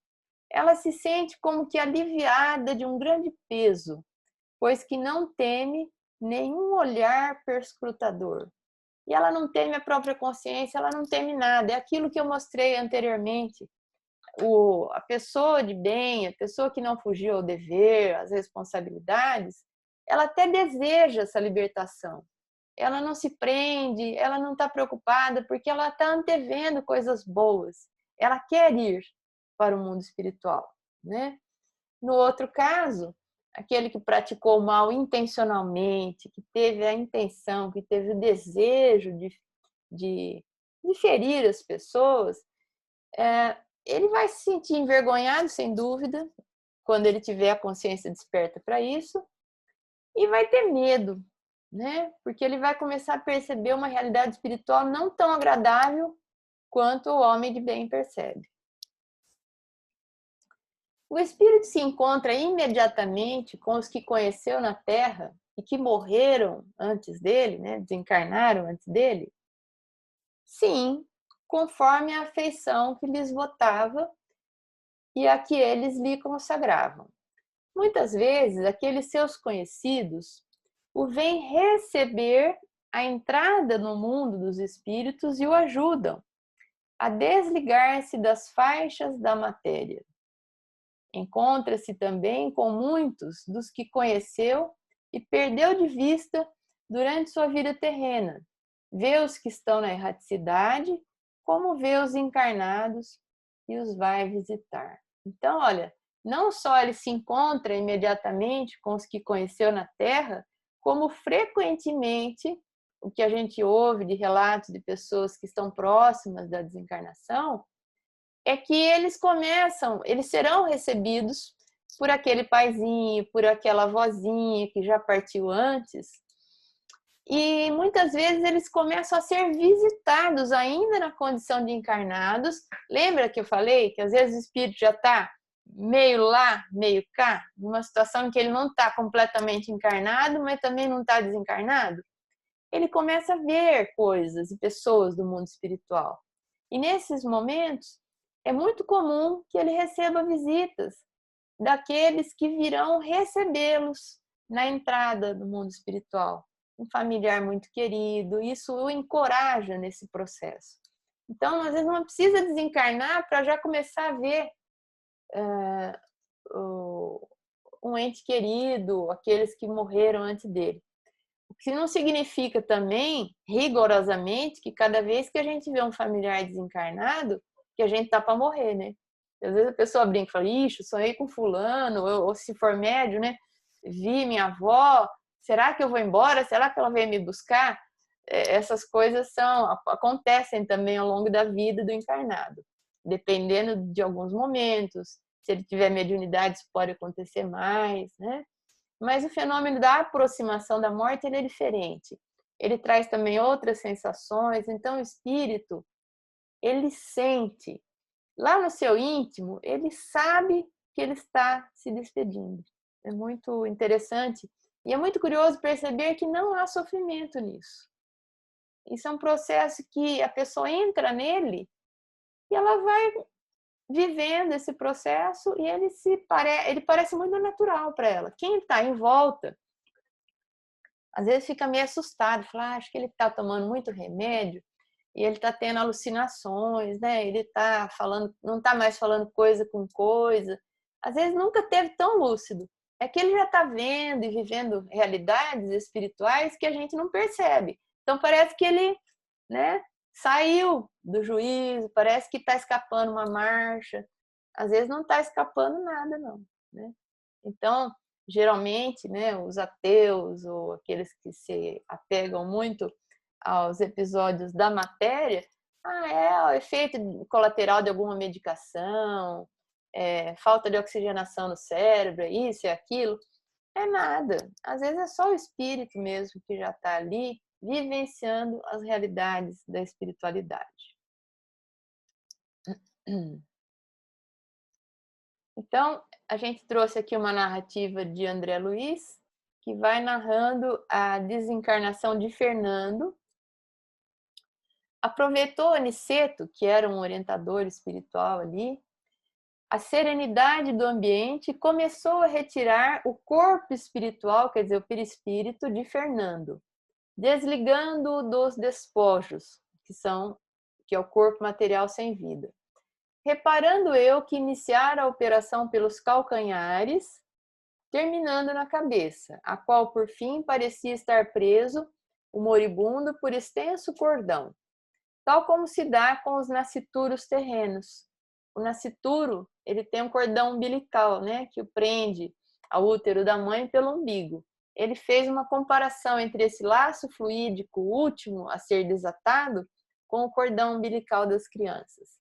Ela se sente como que aliviada de um grande peso, pois que não teme nenhum olhar perscrutador. E ela não teme a própria consciência, ela não teme nada. É aquilo que eu mostrei anteriormente. A pessoa de bem, a pessoa que não fugiu ao dever, às responsabilidades, ela até deseja essa libertação. Ela não se prende, ela não está preocupada, porque ela está antevendo coisas boas. Ela quer ir para o mundo espiritual, né? No outro caso, aquele que praticou o mal intencionalmente, que teve a intenção, que teve o desejo de ferir as pessoas, ele vai se sentir envergonhado, sem dúvida, quando ele tiver a consciência desperta para isso, e vai ter medo, né? Porque ele vai começar a perceber uma realidade espiritual não tão agradável quanto o homem de bem percebe. O espírito se encontra imediatamente com os que conheceu na Terra e que morreram antes dele, né? Desencarnaram antes dele? Sim, conforme a afeição que lhes votava e a que eles lhe consagravam. Muitas vezes, aqueles seus conhecidos o vêm receber a entrada no mundo dos espíritos e o ajudam a desligar-se das faixas da matéria. Encontra-se também com muitos dos que conheceu e perdeu de vista durante sua vida terrena. Vê os que estão na erraticidade, como vê os encarnados e os vai visitar. Então, olha, não só ele se encontra imediatamente com os que conheceu na Terra, como frequentemente o que a gente ouve de relatos de pessoas que estão próximas da desencarnação, é que eles serão recebidos por aquele paizinho, por aquela vozinha que já partiu antes, e muitas vezes eles começam a ser visitados ainda na condição de encarnados. Lembra que eu falei que às vezes o espírito já está meio lá, meio cá, numa situação em que ele não está completamente encarnado, mas também não está desencarnado? Ele começa a ver coisas e pessoas do mundo espiritual. E nesses momentos, é muito comum que ele receba visitas daqueles que virão recebê-los na entrada do mundo espiritual. Um familiar muito querido, isso o encoraja nesse processo. Então, às vezes, não precisa desencarnar para já começar a ver um ente querido, aqueles que morreram antes dele. O que não significa também, rigorosamente, que cada vez que a gente vê um familiar desencarnado, que a gente tá para morrer, né? Às vezes a pessoa brinca e fala, ixi, sonhei com fulano, ou se for médio, né? Vi minha avó, será que eu vou embora? Será que ela veio me buscar? Essas coisas acontecem também ao longo da vida do encarnado, dependendo de alguns momentos. Se ele tiver mediunidade, isso pode acontecer mais, né? Mas o fenômeno da aproximação da morte ele é diferente. Ele traz também outras sensações. Então, o espírito, ele sente. Lá no seu íntimo, ele sabe que ele está se despedindo. É muito interessante. E é muito curioso perceber que não há sofrimento nisso. Isso é um processo que a pessoa entra nele e ela vai vivendo esse processo e ele parece muito natural para ela. Quem está em volta, às vezes fica meio assustado, fala, acho que ele está tomando muito remédio e ele está tendo alucinações, né? Ele está falando, não está mais falando coisa com coisa. Às vezes nunca teve tão lúcido. É que ele já está vendo e vivendo realidades espirituais que a gente não percebe. Então parece que ele, né, saiu do juízo, parece que está escapando uma marcha. Às vezes não está escapando nada, não, né? Então, geralmente, né, os ateus ou aqueles que se apegam muito aos episódios da matéria, é o efeito colateral de alguma medicação, falta de oxigenação no cérebro, isso e aquilo. É nada. Às vezes é só o espírito mesmo que já está ali vivenciando as realidades da espiritualidade. Então, a gente trouxe aqui uma narrativa de André Luiz, que vai narrando a desencarnação de Fernando. Aproveitou Aniceto, que era um orientador espiritual ali, a serenidade do ambiente e começou a retirar o corpo espiritual, quer dizer, o perispírito de Fernando, desligando-o dos despojos, que é o corpo material sem vida. Reparando eu que iniciara a operação pelos calcanhares, terminando na cabeça, a qual por fim parecia estar preso o moribundo por extenso cordão, tal como se dá com os nascituros terrenos. O nascituro, ele tem um cordão umbilical, né, que o prende ao útero da mãe pelo umbigo. Ele fez uma comparação entre esse laço fluídico último a ser desatado com o cordão umbilical das crianças.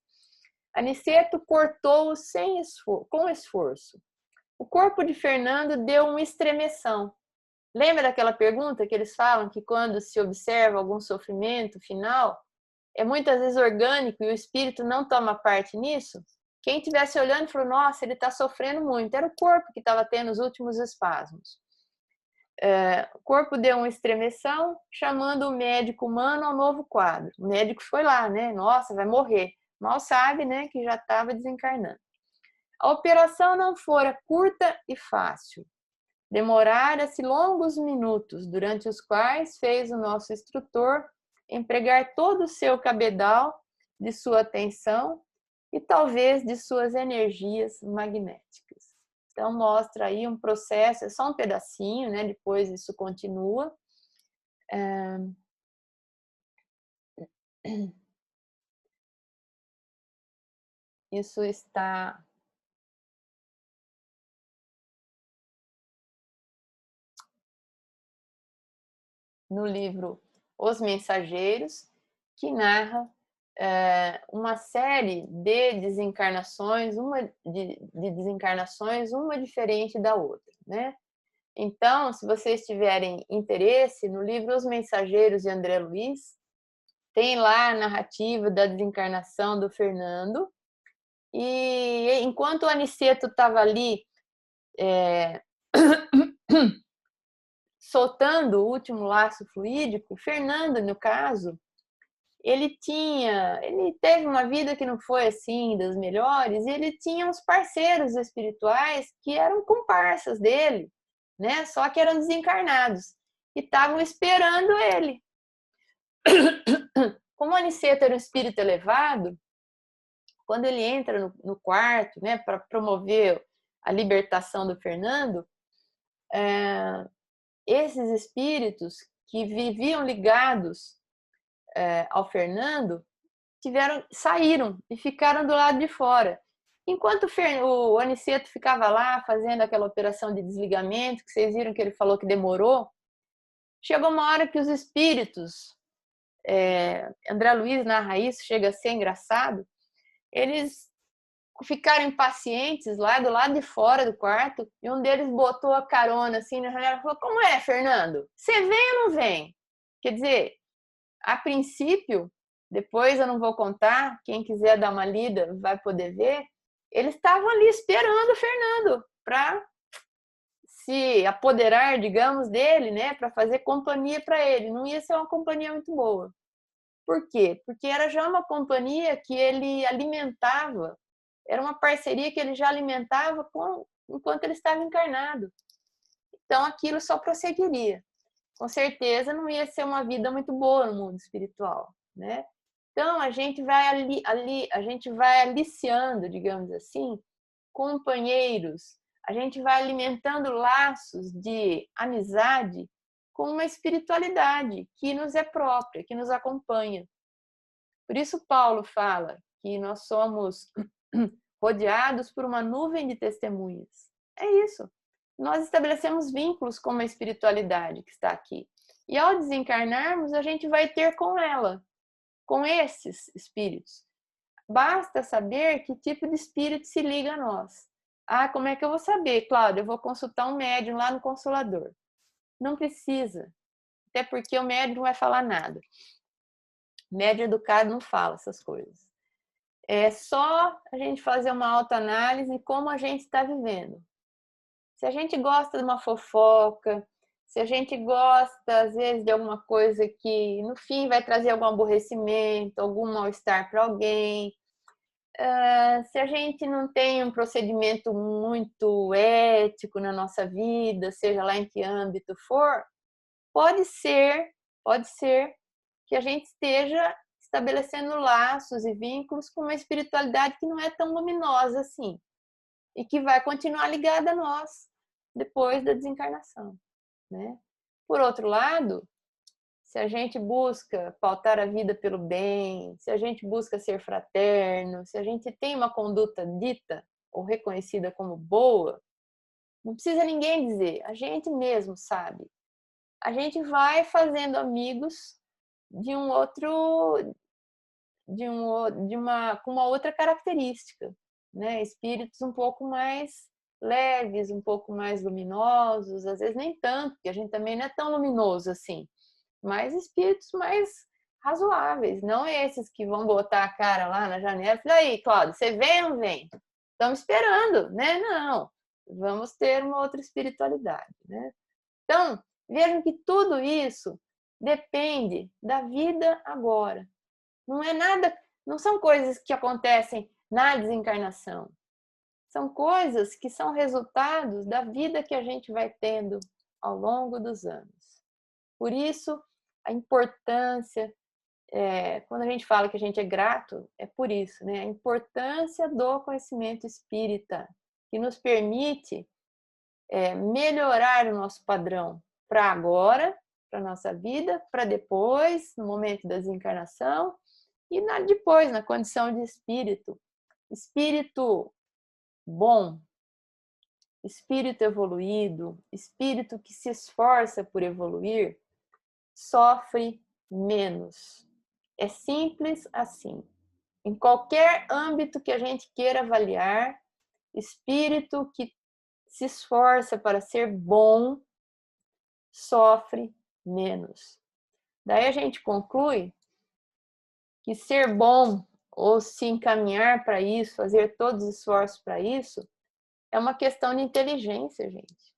Aniceto cortou-o com esforço. O corpo de Fernando deu uma estremeção. Lembra daquela pergunta que eles falam que quando se observa algum sofrimento final, é muitas vezes orgânico e o espírito não toma parte nisso? Quem estivesse olhando falou, nossa, ele está sofrendo muito. Era o corpo que estava tendo os últimos espasmos. O corpo deu uma estremeção, chamando o médico humano ao novo quadro. O médico foi lá, né? Nossa, vai morrer. Mal sabe, né, que já estava desencarnando. A operação não fora curta e fácil. Demorara-se longos minutos, durante os quais fez o nosso instrutor empregar todo o seu cabedal de sua atenção e talvez de suas energias magnéticas. Então mostra aí um processo, é só um pedacinho, né? Depois isso continua. Isso está no livro Os Mensageiros, que narra uma série de desencarnações, uma diferente da outra, né? Então, se vocês tiverem interesse, no livro Os Mensageiros de André Luiz, tem lá a narrativa da desencarnação do Fernando, e enquanto o Aniceto estava ali soltando o último laço fluídico, Fernando, no caso, ele teve uma vida que não foi assim das melhores, e ele tinha uns parceiros espirituais que eram comparsas dele, né? Só que eram desencarnados e estavam esperando ele. Como o Aniceto era um espírito elevado, quando ele entra no quarto, né, para promover a libertação do Fernando, esses espíritos que viviam ligados ao Fernando saíram e ficaram do lado de fora. Enquanto o Aniceto ficava lá fazendo aquela operação de desligamento, que vocês viram que ele falou que demorou, chegou uma hora que os espíritos, André Luiz narra isso, chega a ser engraçado, eles ficaram impacientes lá do lado de fora do quarto, e um deles botou a carona assim na janela e falou: como é, Fernando? Você vem ou não vem? Quer dizer, a princípio, depois eu não vou contar, quem quiser dar uma lida vai poder ver, eles estavam ali esperando o Fernando para se apoderar, digamos, dele, né, para fazer companhia para ele. Não ia ser uma companhia muito boa. Por quê? Porque era já uma companhia que ele alimentava, era uma parceria que ele já alimentava enquanto ele estava encarnado. Então aquilo só prosseguiria. Com certeza não ia ser uma vida muito boa no mundo espiritual, né? Então a gente vai aliciando, digamos assim, companheiros, a gente vai alimentando laços de amizade com uma espiritualidade que nos é própria, que nos acompanha. Por isso Paulo fala que nós somos rodeados por uma nuvem de testemunhas. É isso. Nós estabelecemos vínculos com uma espiritualidade que está aqui. E ao desencarnarmos, a gente vai ter com ela, com esses espíritos. Basta saber que tipo de espírito se liga a nós. Ah, como é que eu vou saber? Cláudia, eu vou consultar um médium lá no Consolador. Não precisa. Até porque o médium não vai falar nada. O médium educado não fala essas coisas. É só a gente fazer uma autoanálise de como a gente está vivendo. Se a gente gosta de uma fofoca, se a gente gosta, às vezes, de alguma coisa que, no fim, vai trazer algum aborrecimento, algum mal-estar para alguém, se a gente não tem um procedimento muito ético na nossa vida, seja lá em que âmbito for, pode ser que a gente esteja estabelecendo laços e vínculos com uma espiritualidade que não é tão luminosa assim e que vai continuar ligada a nós depois da desencarnação, né? Por outro lado, se a gente busca pautar a vida pelo bem, se a gente busca ser fraterno, se a gente tem uma conduta dita ou reconhecida como boa, não precisa ninguém dizer, a gente mesmo sabe. A gente vai fazendo amigos com uma outra característica, né? Espíritos um pouco mais leves, um pouco mais luminosos, às vezes nem tanto, porque a gente também não é tão luminoso assim, mas espíritos mais razoáveis, não esses que vão botar a cara lá na janela e falar: aí, Cláudio, você vem ou não vem? Estamos esperando, né? Não, vamos ter uma outra espiritualidade, né? Então, vejam que tudo isso depende da vida agora. Não é nada, não são coisas que acontecem na desencarnação. São coisas que são resultados da vida que a gente vai tendo ao longo dos anos. Por isso, a importância, quando a gente fala que a gente é grato, é por isso, né? A importância do conhecimento espírita, que nos permite melhorar o nosso padrão para agora, para a nossa vida, para depois, no momento da desencarnação, e depois, na condição de espírito. Espírito bom, espírito evoluído, espírito que se esforça por evoluir, sofre menos. É simples assim. Em qualquer âmbito que a gente queira avaliar, espírito que se esforça para ser bom, sofre menos. Daí a gente conclui que ser bom ou se encaminhar para isso, fazer todos os esforços para isso, é uma questão de inteligência, gente.